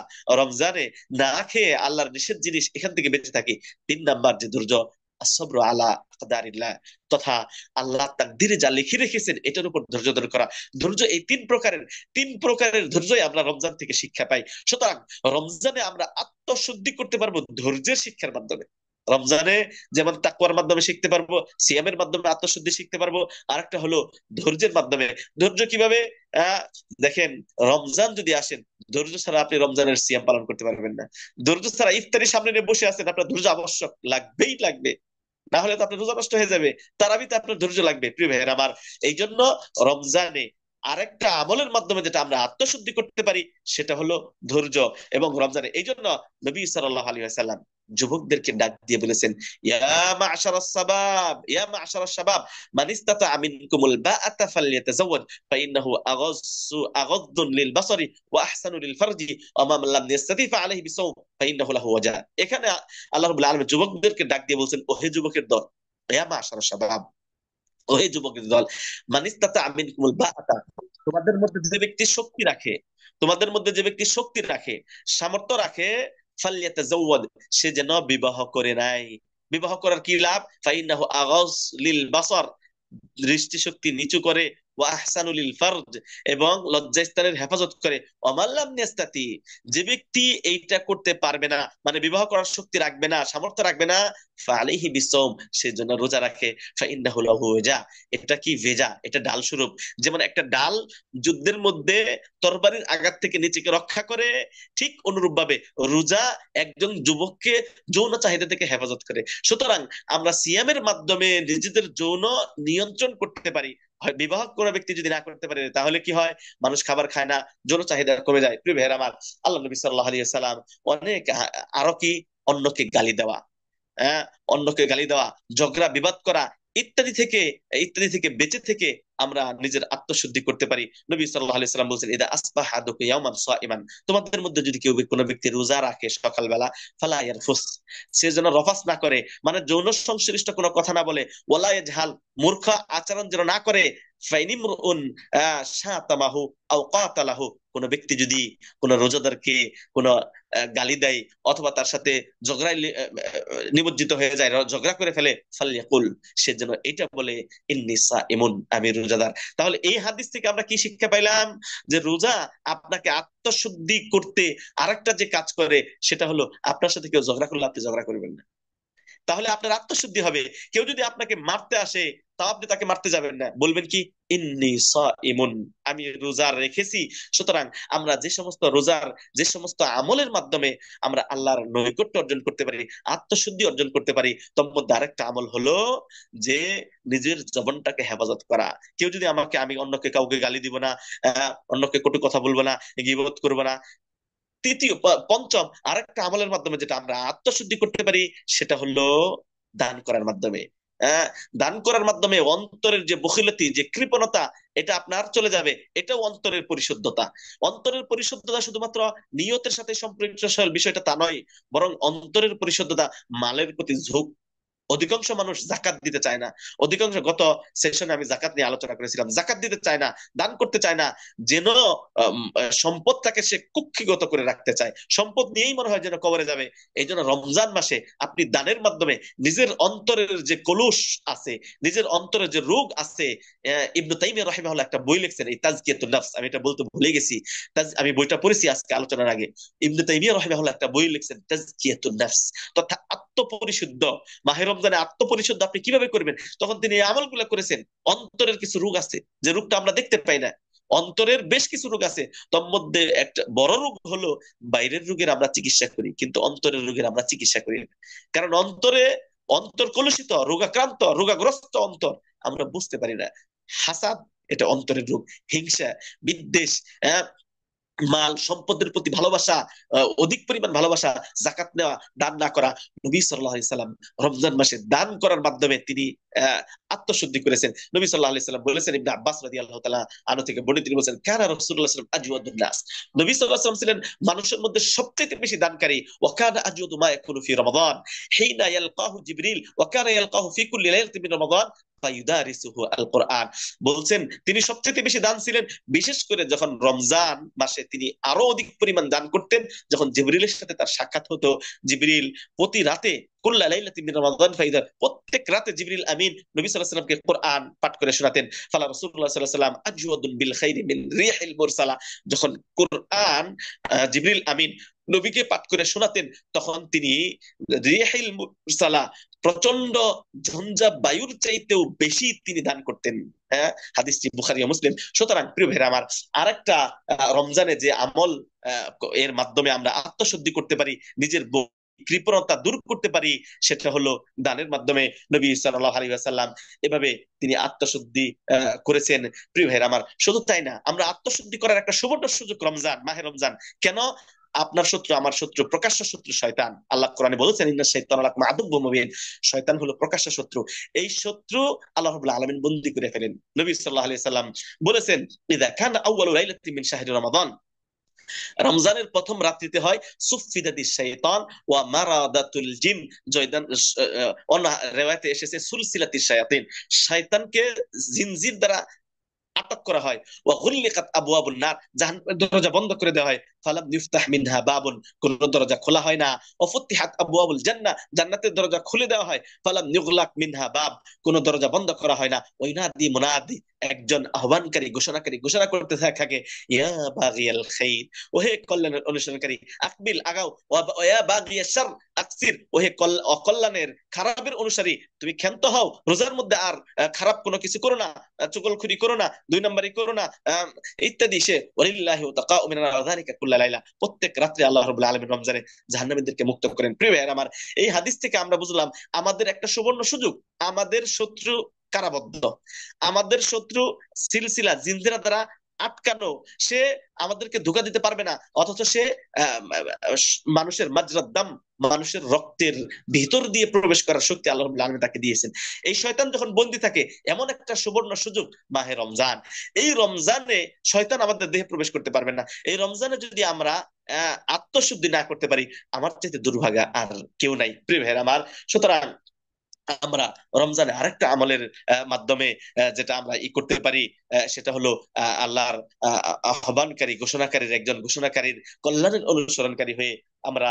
S2: রমজানে না খেয়ে আল্লাহর নিষেধ জিনিস এখান থেকে বেঁচে থাকি। তিন নাম্বার যে ধৈর্য, আসবরু আলা আকদারিল্লাহ, তথা আল্লাহ তাকদিরে যা লিখে রেখেছেন এটার উপর ধৈর্য ধরে করা। ধৈর্য এই তিন প্রকারের, তিন প্রকারের ধৈর্যই আমরা রমজান থেকে শিক্ষা পাই। সুতরাং রমজানে আমরা আত্মশুদ্ধি করতে পারবো ধৈর্যের শিক্ষার মাধ্যমে। রমজানে যেমন তাকওয়ার মাধ্যমে শিখতে পারবো, সিয়ামের মাধ্যমে আত্মশুদ্ধি শিখতে পারবো, আরেকটা হলো ধৈর্যের মাধ্যমে। ধৈর্য কিভাবে? আহ দেখেন, রমজান যদি আসেন, ধৈর্য ছাড়া আপনি রমজানের সিয়াম পালন করতে পারবেন না। ধৈর্য ছাড়া ইফতারি সামনে নিয়ে বসে আছেন, আপনার ধৈর্য আবশ্যক, লাগবেই লাগবে, না হলে তো আপনার রোজা নষ্ট হয়ে যাবে। তারাবিতে আপনার ধৈর্য লাগবে, প্রিয় ভাইয়ের আমার। এই জন্য রমজানে আরেকটা আমলের মাধ্যমে যেটা আমরা আত্মশুদ্ধি করতে পারি, সেটা হলো ধৈর্য। এবং রমজানে এই জন্য নবী সাল্লাল্লাহু আলাইহি ওয়াসাল্লাম যুবকদেরকে ডাক দিয়ে বলেছেন, ইয়া মা'শারাস শাবাব, ইয়া মা'শারাস শাবাব, মান ইসতাতা'a মিনকুমুল বাআতা ফালইয়াতাযাওয়াজ ফাইন্নাহু আগাদ্দু লিল বাসারি ওয়া আহসানু লিল ফারজি ওয়া মান লাম ইয়াস্তাতি ফাআলাইহি বিসাওম ফাইন্নাহু লাহু ওয়াজা। এখানে আল্লাহ রাব্বুল আলামিন যুবকদেরকে ডাক দিয়ে বলছেন, ওহে যুবকের দল, ইয়া মা'শারাস শাবাব, ওহে যুবকের দল, মান ইসতাতা'a মিনকুমুল বাআতা, তোমাদের মধ্যে যে ব্যক্তি শক্তি রাখে, তোমাদের মধ্যে যে ব্যক্তি শক্তি রাখে, সামর্থ্য রাখে, ফালইয়াতাযাওয়াজ, সে যেন বিবাহ করে নাই। বিবাহ করার কি লাভ? ফাইন্নাহু আগাজ লিল বাসার, দৃষ্টিশক্তি নিচু করে, ওয়া আহসানুল ফারজ, এবং লজ্জাস্থানের হেফাজত করে। অমাল্লাম নিস্তাতি, যে ব্যক্তি এইটা করতে পারবে না, মানে বিবাহ করার শক্তি রাখবে না, সামর্থ্য রাখবে না, ফালাইহি বিসওম, সে জন্য রোজা রাখে। ফাইন্নাহু লাহু ওয়াজা, এটা কি ভেজা, এটা ডাল স্বরূপ। যেমন একটা ডাল যুদ্ধের মধ্যে তরবারির আঘাত থেকে নিজেকে রক্ষা করে, ঠিক অনুরূপ ভাবে রোজা একজন যুবককে যৌন চাহিদা থেকে হেফাজত করে। সুতরাং আমরা সিয়ামের মাধ্যমে নিজেদের যৌন নিয়ন্ত্রণ করতে পারি। হয় বিবাহ করা ব্যক্তি যদি না করতে পারে, তাহলে কি হয়? মানুষ খাবার খায় না, যৌন চাহিদা কমে যায়। প্রিয় ভাইয়ের আমার, আল্লাহ নবী সাল্লাল্লাহু আলাইহি সাল্লাম অনেক, আরো কি, অন্যকে গালি দেওয়া, হ্যাঁ, অন্যকে গালি দেওয়া, ঝগড়া বিবাদ করা, ইত্যাদি থেকে, ইত্যাদি থেকে বেঁচে থেকে আমরা নিজের আত্মশুদ্ধি করতে পারি। নবী সাল্লাল্লাহু আলাইহি সাল্লাম বলেছেন, ইদা আসবাহা আহাদুকুম ইয়াওমান সাইমান, তোমাদের মধ্যে যদি কেউ কোনো ব্যক্তি রোজা রাখে সকালবেলা, ফালা ইয়ারফুস, সে যেন রফাস না করে, মানে যৌন সংশ্লিষ্ট কোনো কথা না বলে, ওয়ালা ইয়াজহাল, মূর্খ আচরণ যেন না করে, ফাইনিমরুন শাতামাহু আও কাতালাহু, কোন ব্যক্তি যদি কোন রোজাদারকে কোন গালি দেয় অথবা তার সাথে ঝগড়ায় নিমজ্জিত হয়ে যায়, ঝগড়া করে ফেলে, ফালইয়াকুল, সে যেন এটা বলে, ইন্নী সাইমুন, আমি রোজাদার। তাহলে এই হাদিস থেকে আমরা কি শিক্ষা পাইলাম? যে রোজা আপনাকে আত্মশুদ্ধি করতে আরেকটা যে কাজ করে, সেটা হলো আপনার সাথে কেউ ঝগড়া করলে আপনি ঝগড়া করবেন না, তাহলে আপনার আত্মশুদ্ধি হবে। কেউ যদি আপনাকে মারতে আসে, তাও আপনি তাকে মারতে যাবেন না, বলবেন কি, ইন্নী সাইমুন, আমি রোজা রেখেছি। সুতরাং আমরা যে সমস্ত রোজার, যে সমস্ত আমলের মাধ্যমে আমরা আল্লাহর নৈকট্য অর্জন করতে পারি, আত্মশুদ্ধি অর্জন করতে পারি, তোর মধ্যে আরেকটা আমল হলো যে নিজের জবানটাকে হেফাজত করা। কেউ যদি আমাকে, আমি অন্যকে কাউকে গালি দিব না, অন্যকে কটু কথা বলবো না, গীবত করবো না। তৃতীয় পঞ্চম আরেকটা আমলের মাধ্যমে যেটা আমরা আত্মশুদ্ধি করতে পারি, সেটা হলো দান করার মাধ্যমে। আহ, দান করার মাধ্যমে অন্তরের যে বখিলতি, যে কৃপণতা, এটা আপনার চলে যাবে। এটাও অন্তরের পরিশুদ্ধতা। অন্তরের পরিশুদ্ধতা শুধুমাত্র নিয়তের সাথে সম্পৃক্ত বিষয়টা তা নয়, বরং অন্তরের পরিশুদ্ধতা মালের প্রতি ঝোঁক। অধিকাংশ মানুষ জাকাত দিতে চায় না। অধিকাংশ, গত সেশনে আমি জাকাত নিয়ে আলোচনা করেছিলাম, জাকাত দিতে চায় না, দান করতে চায় না, যেন সম্পদটাকে সে কুক্ষিগত করে রাখতে চায়, সম্পদ নিয়েই মনে হয় যেন কবরে যাবে। এই জন্য রমজান মাসে আপনি দানের মাধ্যমে নিজের অন্তরের যে কলুষ আছে, নিজের অন্তরের যে রোগ আছে, ইবনু তাইমিয়া রাহিমাহুল্লাহ একটা বই লিখছেন, এই তাজকিয়াতুন নফস, আমি এটা বলতে ভুলে গেছি। আমি বইটা পড়েছি আজকে আলোচনার আগে। ইবনু তাইমিয়া রাহিমাহুল্লাহ একটা বই লিখছেন, তাজকিয়াতুন নফস, তথা আত্মপরিশুদ্ধ। মাহে রমজানে আত্মপরিশুদ্ধ আপনি কিভাবে করবেন? তখন তিনি এই আমলগুলো করেছেন। অন্তরের কিছু রোগ আছে, যে রোগটা আমরা দেখতে পাই না। অন্তরের বেশ কিছু রোগ আছে, তোর মধ্যে একটা বড় রোগ হলো, বাইরের রোগের আমরা চিকিৎসা করি কিন্তু অন্তরের রোগের আমরা চিকিৎসা করি না। কারণ অন্তরে, অন্তর কলুষিত, রোগাক্রান্ত, রোগাগ্রস্ত অন্তর, আমরা বুঝতে পারি না। হাসাদ, এটা অন্তরের রোগ। হিংসা, বিদ্বেষ, আহ, মাল সম্পদের প্রতি ভালোবাসা, অধিক পরিমাণ ভালোবাসা, জাকাত নেওয়া, দান না করা। নবী সাল্লাল্লাহু আলাইহি সাল্লাম রমজান মাসে দান করার মাধ্যমে তিনি আহ, আত্মশুদ্ধি করেছেন। নবী সাল্লাল্লাহু আলাইহি সাল্লাম বলেছেন, ইবনে আব্বাস রাদিয়াল্লাহু তাআলা আনহু থেকে বর্ণিত, তিনি বলেছেন, কানা রাসূলুল্লাহ সাল্লাল্লাহু আলাইহি ওয়াসাল্লাম আজওয়াদুন নাস, নবী সাল্লাল্লাহু আলাইহি ওয়াসাল্লাম ছিলেন মানুষের মধ্যে সবচেয়ে বেশি দানকারী। ওয়া কানা আজওয়াদু মা ইয়াকুনু ফি রমাদান হিনা ইয়ালকাহু জিবরিল ওয়া কানা ইয়ালকাহু ফি কুল্লি লাইলাতিন মিন রমাদান ফায়ুদারিসুহু আল কোরআন। বলছেন তিনি সবচেয়ে বেশি দান ছিলেন, বিশেষ করে যখন রমজান মাসে তিনি আরো অধিক পরিমাণ দান করতেন। যখন জিবরিলের সাথে তার সাক্ষাৎ হতো, জিবরিল প্রতি রাতে, কুল্লা লাইলাতিন মিন রমাদান ফাইদা, প্রত্যেক রাতে জিবরিল আমিন নবী সাল্লাল্লাহু আলাইহি ওয়াসাল্লামকে কোরআন পাঠ করে শোনাতেন। ফালা রাসূলুল্লাহ সাল্লাল্লাহু আলাইহি ওয়াসাল্লাম আজওয়াদুন বিল খাইরি মিন রিহিল মুরসালা, যখন কোরআন জিবরিল আমিন নবীকে পাঠ করে শোনাতেন, তখন তিনি রিহিল মুরসালা, প্রচন্ড ঝঞ্ঝা বায়ুর চাইতেও বেশি তিনি দান করতেন। হ্যাঁ, হাদিসটি বুখারী ও মুসলিম। সুতরাং প্রিয় ভাইরা আমার, আরেকটা রমজানে যে আমল এর মাধ্যমে আমরা আত্মশুদ্ধি করতে পারি, নিজের কৃপণতা দূর করতে পারি, সেটা হলো দানের মাধ্যমে। নবী সাল্লাল্লাহু আলাইহি ওয়াসাল্লাম এভাবে তিনি আত্মশুদ্ধি করেছেন। প্রিয় ভাইরা আমার, শুধু তাই না, আমরা আত্মশুদ্ধি করার একটা সুবর্ণ সুযোগ রমজান, মাহে রমজান। কেন? আপনার শত্রু, আমার শত্রু, প্রকাশ্য শত্রু শয়তান। আল্লাহ কোরআনে বলেছেন, ইন্না শাইতানা লাকুম আদুব্বুম মুবিন, শয়তান হলো প্রকাশ্য শত্রু। এই শত্রু আল্লাহ রাব্বুল আলামিন বন্দী করে ফেলেন। নবী সাল্লাল্লাহু আলাইহি সাল্লাম বলেছেন, ইযা কানা আউয়ালু লাইলাতিন মিন শাহরি রমাদান, রমজানের প্রথম রাত্রিতে হয় সুফিদাতিশ শাইতান ওয়া মারাদাতুল জিন, জয়দান, অন্য রিওয়ায়াতে এসেছে সুলসিলাতিশ শায়াতিন, শয়তানকে জিনজির দ্বারা আটক করা হয়। ওয়া গুল্লিকাত আবওয়াবুন নার, জাহান্নামের দরজা বন্ধ করে দেওয়া হয়। ফালাম ইফতাহ মিনহা বাবুন, কোন দরজা খোলা হয় না। ওয়া ফুতিহাত আবওয়াবুল জান্নাহ, জান্নাতের দরজা খুলে দেওয়া হয়। ফালাম ইউগলাক মিনহা বাব, কোন দরজা বন্ধ করা হয় না। ওয়া ইনাদি মুনাদি, একজন আহ্বানকারী, ঘোষণাকারী ঘোষণা করতে থাকে, ইয়া বাগিয়াল খাইর, ওহে কল্যাণের অনুসরণকারী, আকবিল আগাও, ওয়া ইয়া বাগিয়াশ শার আকসির, ওহে অকল্যাণের, খারাপের অনুসারী, তুমি ক্ষান্ত হও। রোজার মধ্যে আর খারাপ কোনো কিছু করো না, চুগলখুরি করো না, দুই নম্বরই করো না, ইত্যাদি। সে ওয়ালিল্লাহি তাকাউ মিনাল আযানিকা কুল্লা লাইলা, প্রত্যেক রাত্রে আল্লাহ রাব্বুল আলামিন রমজানে জাহান্নামীদেরকে মুক্ত করেন। প্রিয় ভাইরা আমার, এই হাদিস থেকে আমরা বুঝলাম আমাদের একটা সুবর্ণ সুযোগ। আমাদের শত্রু কারাবদ্ধ, আমাদের শত্রু সিলসিলা জিনজিরা দ্বারা আটকানো, সে আমাদেরকে ধোঁকা দিতে পারবে না। অথচ সে মানুষের মাজরাদ দাম, মানুষের রক্তের ভিতর দিয়ে প্রবেশ করার শক্তি আল্লাহ রাব্বুল আলামিন তাকে দিয়েছেন। এই শয়তান যখন বন্দী থাকে, এমন একটা সুবর্ণ সুযোগ মাহে রমজান। এই রমজানে শয়তান আমাদের দেহে প্রবেশ করতে পারবে না। এই রমজানে যদি আমরা আত্মশুদ্ধি না করতে পারি, আমার চাইতে দুর্ভাগা আর কেউ নাই। প্রিয় ভাইয়ের আমার, সুতরাং আমরা রমজানে আরেকটা আমলের মাধ্যমে যেটা আমরা করতে পারি, সেটা হলো আল্লাহর আহ্বানকারী, ঘোষণাকারীর একজন ঘোষণাকারীর, কল্যাণের অনুসরণকারী হয়ে আমরা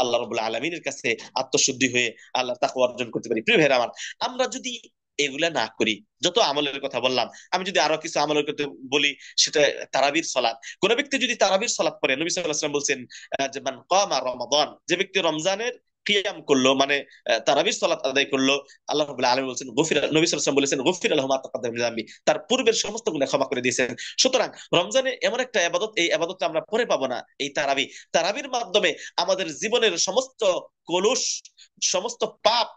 S2: আল্লাহ রাব্বুল আলামিনের কাছে আত্মশুদ্ধি হয়ে আল্লাহ তাকওয়া অর্জন করতে পারি। প্রিয় ভাইরা আমার, আমরা যদি এগুলা না করি, যত আমলের কথা বললাম, আমি যদি আরো কিছু আমলের কথা বলি, সেটা তারাবির সালাত। কোন ব্যক্তি যদি তারাবির সালাত পড়ে, নবী সাল্লাল্লাহু আলাইহি ওয়াসাল্লাম বলছেন যে মান কামা রমাদান, যে ব্যক্তি রমজানের কিয়াম করলো, মানে তারাবির সালাত আদায় করলো, আল্লাহ রাব্বুল আলামিন বলছেন গফির, নবী সাল্লাল্লাহু আলাইহি ওয়াসাল্লাম বলেছেন গফির লাহু মা তাকাদ্দাম মিন যামবি, তার পূর্বের সমস্ত গুনাহ ক্ষমা করে দিয়েছেন। সুতরাং রমজানে এমন একটা ইবাদত, এই ইবাদতটা আমরা পরে পাবো না, এই তারাবি, তারাবির মাধ্যমে আমাদের জীবনের সমস্ত কলুষ, সমস্ত পাপ,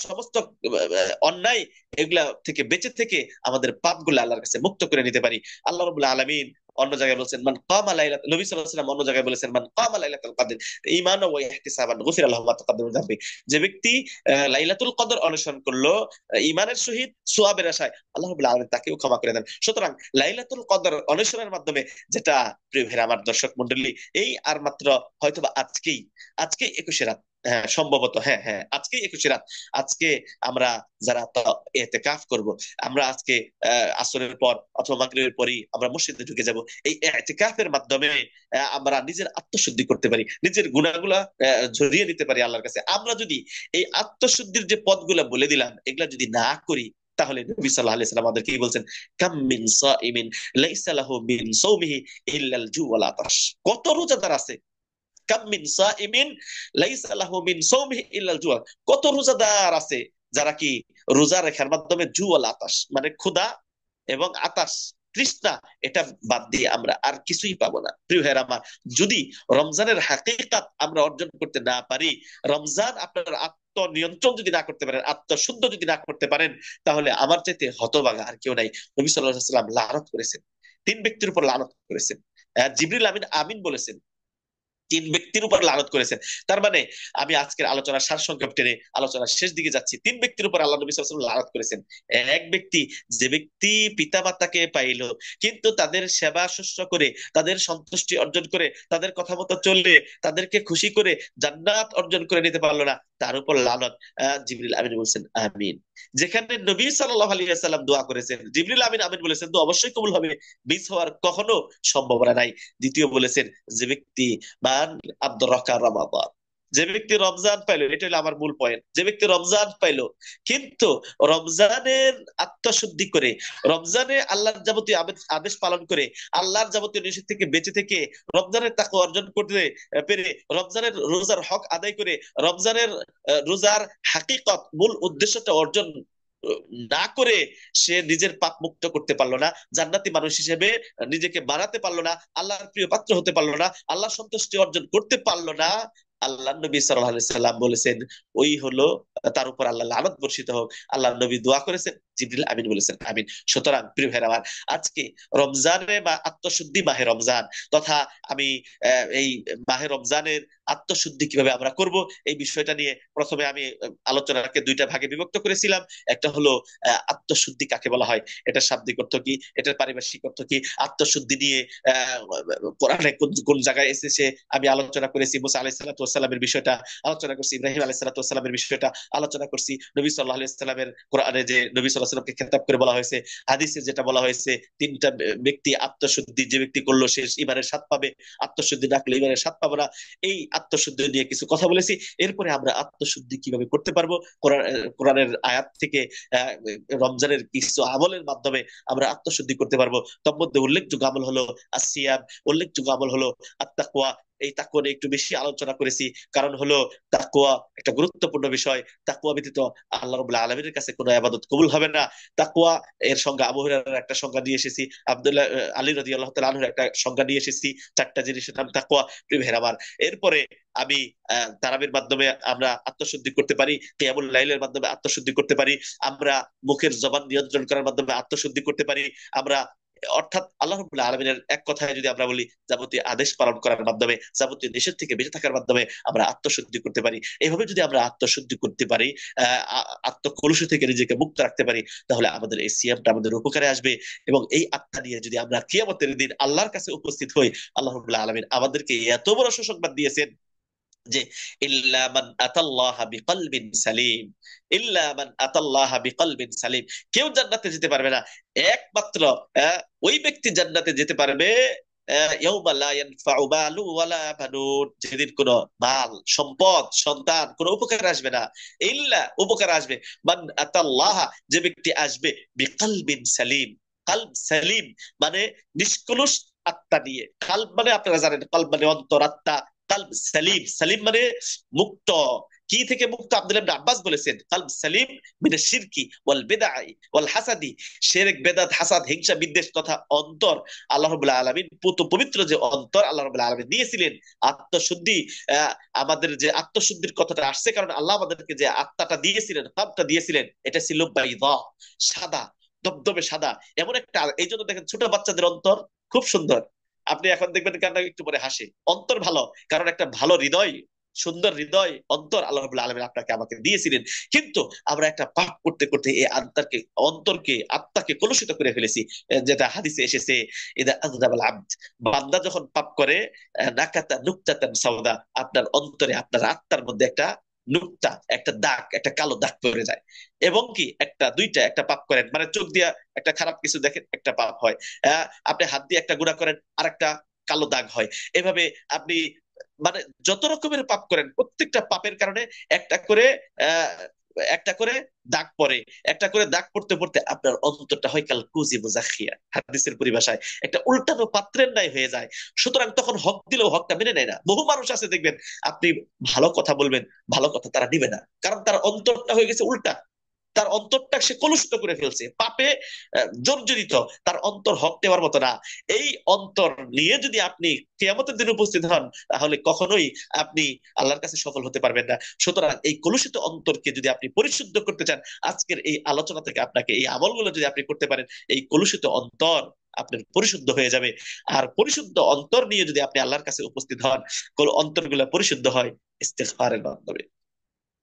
S2: সমস্ত অন্যায়, এগুলা থেকে বেঁচে থেকে আমাদের পাপগুলো আল্লাহর কাছে মুক্ত করে নিতে পারি। আল্লাহ রাব্বুল আলামিন অন্য জায়গায় বলেছেন মান কামা লাইলাত, নবী সাল্লাল্লাহু আলাইহি ওয়াসাল্লাম অন্য জায়গায় বলেছেন মান কামা লাইলাতুল কদর ঈমানান ওয়া ইহতিসাবান গুফিরা লাহু মা তাকাদ্দাম মিন যামবি, যে ব্যক্তি লাইলাতুল কদর অনুসরণ করলো ঈমানের সহিত, সওয়াবের আশায়, আল্লাহ রাব্বুল আলামিন তাকেও ক্ষমা করে দেন। সুতরাং লাইলাতুল কদর অনুসরণের মাধ্যমে, যেটা প্রিয় ভাইরা আমার, দর্শক মণ্ডলী, এই আর মাত্র হয়তোবা আজকে 21 রাত, হ্যাঁ সম্ভবত, হ্যাঁ হ্যাঁ আজকেই 21 রাত। আজকে আমরা যারা এতেকাফ করব, আমরা আজকে আসরের পর অথবা মাগরিবের পরই আমরা মসজিদে ঢুকে যাব। এই এতেকাফের মাধ্যমে আমরা নিজের আত্মশুদ্ধি করতে পারি, নিজের গুনাহগুলা ঝরিয়ে নিতে পারি আল্লাহর কাছে। আমরা যদি এই আত্মশুদ্ধির যে পথগুলা বলে দিলাম, এগুলা যদি না করি, তাহলে নবী সাল্লাল্লাহু আলাইহি ওয়াসাল্লাম আমাদের কি বলছেন, কাম মিন সাইমিন লাইসা লাহু মিন সাওমিহি ইল্লাল জু ওয়াল আতাশ। কত রোজাদার আছে, কাম মিন সাইমিন লাইসা লাহু মিন সাওমিহি ইল্লাল জু, কত রোজাদার আছে যারা কি রোজা রাখার মাধ্যমে জু ওয়াল আতাশ, মানে ক্ষুধা এবং আতাশ, তৃষ্ণা, এটা বাদ দিয়ে আমরা আর কিছুই পাবো না। প্রিয় ভাইয়েরা আমার, যদি রমজানের হাকিকাত আমরা অর্জন করতে না পারি, রমজান আপনার আত্মনিয়ন্ত্রণ যদি না করতে পারেন, আত্মশুদ্ধ যদি না করতে পারেন, তাহলে আমার চাইতে হতভাগা আর কেউ নাই। নবী সাল্লাল্লাহু আলাইহি ওয়াসাল্লাম লানত করেছেন, 3 ব্যক্তির উপর লানত করেছেন। জিবরিল আমিন আমিন বলেছেন, 3 ব্যক্তির উপর লানত করেছেন। তার মানে আমি আজকের আলোচনার সারসংক্ষেপ টেনে আলোচনার শেষ দিকে যাচ্ছি। 3 ব্যক্তির উপর আল্লাহ নবী সাল্লাল্লাহু আলাইহি ওয়াসাল্লাম লানত করেছেন। এক ব্যক্তি, যে ব্যক্তি পিতা মাতাকে পাইলো কিন্তু তাদের সেবা শুশ্রূষা করে, তাদের সন্তুষ্টি অর্জন করে, তাদের কথা মতো চললে, তাদেরকে খুশি করে জান্নাত অর্জন করে নিতে পারলো না, তার উপর লানত। জিবরিল আমিন বলছেন আমিন। যেখানে নবী সাল্লাল্লাহু আলাইহি ওয়াসাল্লাম দোয়া করেছেন, জিবরিল আমিন আমিন বলেছেন, তো অবশ্যই কবুল হবে, মিস হওয়ার কখনো সম্ভাবনা নাই। দ্বিতীয় বলেছেন, যে ব্যক্তি মান আব্দুর রহমান রমাদান, যে ব্যক্তি রমজান পাইলো, এটা হলো আমার মূল পয়েন্ট, যে ব্যক্তি রমজান পাইলো কিন্তু রমজানের আত্মশুদ্ধি করে, রমজানে আল্লাহর যাবতীয় আদেশ পালন করে, আল্লাহর যাবতীয় নিষেধ থেকে বেঁচে থেকে, রমজানের তাকওয়া অর্জন করতে পেরে, রমজানের রোজার হক আদায় করে, রমজানের রোজার হাকিকত, মূল উদ্দেশ্যটা অর্জন না করে সে নিজের পাপ মুক্ত করতে পারলো না, জান্নাতি মানুষ হিসেবে নিজেকে বানাতে পারলো না, আল্লাহর প্রিয় পাত্র হতে পারলো না, আল্লাহ সন্তুষ্টি অর্জন করতে পারলো না, আল্লাহ নবী সাল্লাল্লাহু আলাইহি সাল্লাম বলেছেন ওই হলো, তার উপর আল্লাহ লানত বর্ষিত হোক। আল্লাহ নবী দোয়া করেছেন, জিবরিল আমিন বলেছেন আমিন। সুতরাং প্রিয় ভাইরা আমার, আজকে রমজানে বা আত্মশুদ্ধি মাহে রমজান তথা আমি এই মাহে রমজানের আত্মশুদ্ধি কিভাবে আমরা করব, এই বিষয়টা নিয়ে প্রথমে আমি আলোচনাকে 2টা ভাগে বিভক্ত করেছিলাম। একটা হলো আত্মশুদ্ধি কাকে বলা হয়, এটার শাব্দিক অর্থ কি, এটার পারিভাষিক অর্থ কি, আত্মশুদ্ধি নিয়ে আহ কোরআনে কোন কোন জায়গায় এসেছে আমি আলোচনা করেছি। মুসা আলাইহিস সালাতু ওয়াস সালামের বিষয়টা আলোচনা করছি, ইব্রাহিম আলাইহিস সালাতু ওয়াস সালামের বিষয়টা আলোচনা করছি, নবী সাল্লাল্লাহু আলাইহি সাল্লামের কোরআনে যে নবী সাল্লাল্লাহু আলাইহি সাল্লামকে খেতাব করে বলা হয়েছে, হাদিসে যেটা বলা হয়েছে, 3টা ব্যক্তি আত্মশুদ্ধি, যে ব্যক্তি করলো সে ইমানের স্বাদ পাবে, আত্মশুদ্ধি না করলে ইমানের স্বাদ পাবে না, এই আত্মশুদ্ধি নিয়ে কিছু কথা বলেছি। এরপরে আমরা আত্মশুদ্ধি কিভাবে করতে পারবো, কোরআনের আয়াত থেকে রমজানের কিছু আমলের মাধ্যমে আমরা আত্মশুদ্ধি করতে পারবো। তার মধ্যে উল্লেখযোগ্য আমল হলো আসিয়াম, উল্লেখযোগ্য আমল হলো আত্তাকওয়া। এই তাকওয়া নিয়ে একটু বেশি আলোচনা করেছি, কারণ হলো তাকওয়া একটা গুরুত্বপূর্ণ বিষয়। তাকওয়া ব্যতীত আল্লাহ রাব্বুল আলামিনের কাছে কোনো ইবাদত কবুল হবে না। তাকওয়া এর সংজ্ঞা আবু হুরায়রার একটা সংজ্ঞা নিয়ে এসেছি, আব্দুল্লাহ আলী রাদিয়াল্লাহু তাআলা আনহুর একটা সংজ্ঞা নিয়ে এসেছি। 4টা জিনিসের নাম তাকওয়া, প্রিয় ভাইরা আমার। এরপরে আমি তারাবির মাধ্যমে আমরা আত্মশুদ্ধি করতে পারি, কিয়ামুল লাইলের মাধ্যমে আত্মশুদ্ধি করতে পারি, আমরা মুখের জবান নিয়ন্ত্রণ করার মাধ্যমে আত্মশুদ্ধি করতে পারি, আমরা অর্থাৎ আল্লাহ রাব্বুল আলামিনের এক কথায় যদি আমরা বলি, যাবতীয় আদেশ পালন করার মাধ্যমে, যাবতীয় নিষেধ থেকে বেঁচে থাকার মাধ্যমে আমরা আত্মশুদ্ধি করতে পারি। এইভাবে যদি আমরা আত্মশুদ্ধি করতে পারি, আত্মকলুষ থেকে নিজেকে মুক্ত রাখতে পারি, তাহলে আমাদের এই সিয়ামটা আমাদের উপকারে আসবে। এবং এই আত্মা নিয়ে যদি আমরা কিয়ামতের দিন আল্লাহর কাছে উপস্থিত হই, আল্লাহ রাব্বুল আলামিন আমাদেরকে এত বড় সুসংবাদ দিয়েছেন যে ইল্লা মান আতাল্লাহা বিকলবিন সালিম, ইল্লা মান আতাল্লাহা বিকলবিন সালিম, কেউ জান্নাতে যেতে পারবে না, একমাত্র ওই ব্যক্তি জান্নাতে যেতে পারবে ইয়াউমা লা ইয়ানফাউ মালু ওয়ালা বানুন, যেদিন কোনো মাল, সম্পদ, সন্তান কোনো উপকার আসবে না। ইল্লা, উপকার আসবে, মান আতাল্লাহা, যে ব্যক্তি আসবে বিকলবিন সালিম, কলব সালিম মানে নিষ্কলুষ আত্মা নিয়ে। কাল্ব মানে আপনারা জানেন, কলব মানে অন্তর, আত্মা। কাল্ব সালিম, সালিম মানে মুক্ত। কি থেকে মুক্ত? আব্দুল্লাহ ইবনে আব্বাস বলেছেন, কলব সালিম মিনাশ শিরকি ওয়াল বিদআই ওয়াল হাসাদি। শিরক, বেদাত, হাসাদ, হিংসা, বিদ্বেষ তথা অন্তর, আল্লাহ রাব্বুল আলামিন পবিত্র যে অন্তর আল্লাহ রাব্বুল আলামিন দিয়েছিলেন, আত্মশুদ্ধি, আমাদের যে আত্মশুদ্ধির কথাটা আসছে, কারণ আল্লাহ আমাদেরকে যে আত্মাটা দিয়েছিলেন, কলবটা দিয়েছিলেন, এটা ছিল বাইদা, সাদা, দবদবে সাদা। এমন একটা, এই জন্য দেখেন ছোট বাচ্চাদের অন্তর খুব সুন্দর। আপনি এখন দেখবেন কান্না একটু পরে হাসে, অন্তর ভালো, কারণ একটা ভালো হৃদয়, সুন্দর হৃদয় অন্তর আল্লাহ রাব্বুল আলামিন আপনাকে আমাকে দিয়েছিলেন। কিন্তু আমরা একটা পাপ করতে করতে এই আত্মাকে, অন্তরকে, আত্মাকে কলুষিত করে ফেলেছি। যেটা হাদিসে এসেছে, ইদা আযনাবাল আবদ, বান্দা যখন পাপ করে, নাকাতা নুকতাতান সাওদা, আপনার অন্তরে, আপনার আত্মার মধ্যে একটা নুকতা, একটা দাগ, একটা কালো দাগ পড়ে যায়। এবং কি একটা দুইটা, একটা পাপ করেন মানে চোখ দিয়া একটা খারাপ কিছু দেখেন, একটা পাপ হয়। আপনি হাত দিয়ে একটা গুনাহ করেন, আর একটা কালো দাগ হয়। এভাবে আপনি মানে যত রকমের পাপ করেন, প্রত্যেকটা পাপের কারণে একটা করে আহ একটা করে দাগ পড়ে। একটা করে দাগ পড়তে পড়তে আপনার অন্তরটা হয় কাল কুজি মুজাখিয়া, হাদিসের পরিভাষায় একটা উল্টানো পাত্রের ন্যায় হয়ে যায়। সুতরাং তখন হক দিলেও হকটা মেনে নেয় না। বহু মানুষ আছে দেখবেন, আপনি ভালো কথা বলবেন, ভালো কথা তারা নিবে না, কারণ তার অন্তরটা হয়ে গেছে উল্টা। তার অন্তরটা সে কলুষিত করে ফেলছে, পাপে জর্জরিত। তার অন্তর হক দেওয়ার মতো না। এই অন্তর নিয়ে যদি আপনি কিয়ামতের দিন উপস্থিত হন, তাহলে কখনোই আপনি আল্লাহর কাছে সফল হতে পারবেন না। সুতরাং এই কলুষিত অন্তরকে যদি আপনি পরিশুদ্ধ করতে চান, আজকের এই আলোচনা থেকে আপনাকে এই আমলগুলো যদি আপনি করতে পারেন, এই কলুষিত অন্তর আপনার পরিশুদ্ধ হয়ে যাবে। আর পরিশুদ্ধ অন্তর নিয়ে যদি আপনি আল্লাহর কাছে উপস্থিত হন, অন্তরগুলো পরিশুদ্ধ হয় ইস্তেগফারের মাধ্যমে।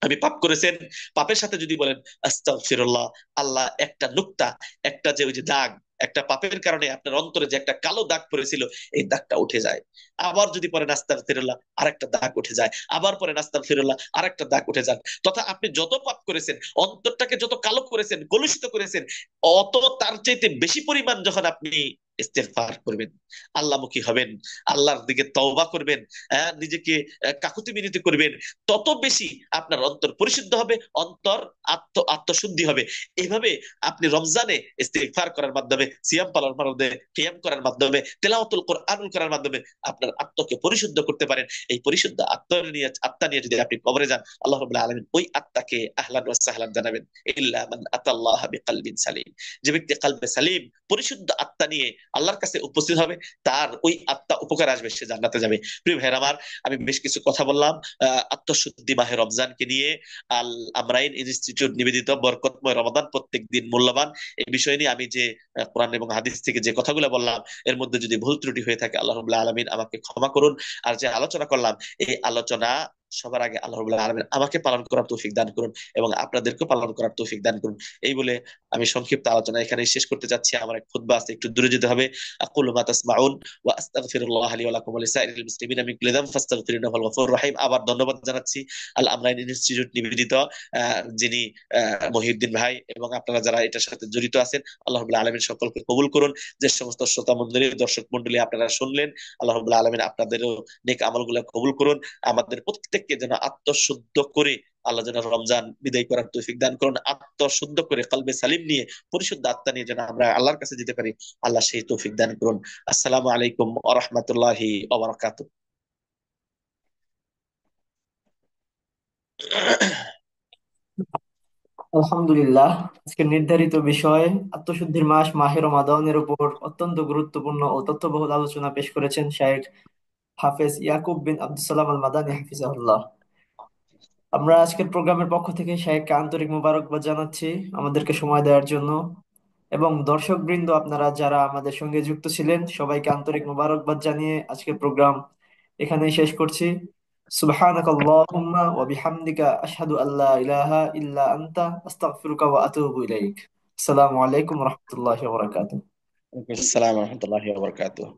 S2: আপনি পাপ করেছেন, পাপের সাথে যদি বলেন আস্তাগফিরুল্লাহ, আল্লাহ, একটা নুক্তা, একটা যে ওই যে দাগ, একটা পাপের কারণে আপনার অন্তরে যে একটা কালো দাগ পড়েছিল, এই দাগটা উঠে যায়। আবার যদি পরে আস্তাগফিরুল্লাহ, আরেকটা দাগ উঠে যায়। আবার পরে আস্তাগফিরুল্লাহ, আরেকটা দাগ উঠে যায়। তথা আপনি যত পাপ করেছেন, অন্তরটাকে যত কালো করেছেন, কলুষিত করেছেন, অত তার চাইতে বেশি পরিমাণ যখন আপনি ইস্তেগফার করবেন, আল্লাহমুখী হবেন, আল্লাহর দিকে তওবা করবেন, নিজেকে কাকুতি মিনতি করবেন, তত বেশি আপনার অন্তর পরিশুদ্ধ হবে, অন্তর আত্মশুদ্ধি হবে। এইভাবে আপনি রমজানে ইস্তেগফার করার মাধ্যমে, সিয়াম পালনের মাধ্যমে, কিয়াম করার মাধ্যমে, তেলাওয়াতুল কোরআনুল করার মাধ্যমে আপনার আত্মাকে পরিশুদ্ধ করতে পারেন। এই পরিশুদ্ধ আত্মা নিয়ে যদি আপনি কবরে যান, আল্লাহ রাব্বুল আলামিন ওই আত্মাকে আহলান ওয়া সাহলান জানাবেন, ইল্লা মান আতাল্লাহ বিকলবিন সালিম। যে ব্যক্তি কলবে সালিম, পরিশুদ্ধ আত্মা নিয়ে আল্লাহর কাছে উপস্থিত হবে, তার ওই আত্মা উপকার আসবে, সে জান্নাতে যাবে। প্রিয় ভাইয়ের আমার, আমি বেশ কিছু কথা বললাম আত্মশুদ্ধি মাহে রমজানকে নিয়ে। আল আমরাইন ইনস্টিটিউট নিবেদিত বরকতময় রমাদান প্রত্যেক দিন মূল্যবান, এই বিষয় নিয়ে আমি যে কোরআন এবং হাদিস থেকে যে কথাগুলো বললাম, এর মধ্যে যদি ভুল ত্রুটি হয়ে থাকে, আল্লাহ রাব্বুল আলামিন আমাকে ক্ষমা করুন। আর যে আলোচনা করলাম, এই আলোচনা সবার আগে আল্লাহ রাব্বুল আলামিন আমাকে পালন করার তৌফিক দান করুন, এবং আপনাদেরকেও পালন করার তৌফিক দান করুন। এই বলে আমি সংক্ষিপ্ত আলোচনা এখানে শেষ করতে যাচ্ছি। আমার এক খুতবা আছে, একটু দূরে যেতে হবে। আকুলু মা তাসমাউন ওয়া আস্তাগফিরুল্লাহ লি ওয়া লাকুম ওয়া লিসাইরিল মুসলিমিনা মিন কুল্লি যামবিন ফাস্তাগফিরুহু ইন্নাহু হুয়াল গফুরুর রহিম। আবার ধন্যবাদ জানাচ্ছি আল আমরাইন ইনস্টিটিউট নিবেদিত যিনি মহিউদ্দিন ভাই, এবং আপনারা যারা এটার সাথে জড়িত আছেন, আল্লাহ রাব্বুল আলামিন সকলকে কবুল করুন। যে সমস্ত শ্রোতা মণ্ডলী, দর্শক মণ্ডলী আপনারা শুনলেন, আল্লাহ রাব্বুল আলামিন আপনাদেরও নেক আমলগুলো কবুল করুন। আমাদের প্রত্যেককে যেন আত্মশুদ্ধ করে আল্লাহ যেন রমজান বিদায় করার তৌফিক দান করুন। আত্মশুদ্ধ করে, কলবে সালিম নিয়ে, পরিশুদ্ধ আত্মা নিয়ে যেন আমরা আল্লাহর কাছে যেতে পারি, আল্লাহ সেই তৌফিক দান করুন। আসসালামু আলাইকুম ওয়া রাহমাতুল্লাহি ওয়া বারাকাতুহু।
S1: আলহামদুলিল্লাহ, আজকে নির্ধারিত বিষয় আত্মশুদ্ধির মাস মাহে রমাদানের উপর অত্যন্ত গুরুত্বপূর্ণ ও তথ্যবহুল আলোচনা পেশ করেছেন শাইখ হাফেজ ইয়াকুব বিন আব্দুস সালাম আল মাদানী হাফিজাহুল্লাহ। আমরা আজকের প্রোগ্রামের পক্ষ থেকে শাইখকে আন্তরিক মোবারকবাদ জানাচ্ছি আমাদেরকে সময় দেওয়ার জন্য। এবং দর্শক বৃন্দ, আপনারা যারা আমাদের সঙ্গে যুক্ত ছিলেন, সবাইকে আন্তরিক মোবারকবাদ জানিয়ে আজকের প্রোগ্রাম এখানেই শেষ করছি। সুবহানাকাল্লাহুম্মা ওয়া বিহামদিকা আশহাদু আল্লা ইলাহা ইল্লা আনতা আস্তাগফিরুকা ওয়া আতুবু ইলাইক। আসসালামু আলাইকুম ওয়া রাহমাতুল্লাহি ওয়া বারাকাতুহু।
S2: আসসালামু আলাইকুম ওয়া রাহমাতুল্লাহি ওয়া বারাকাতুহু।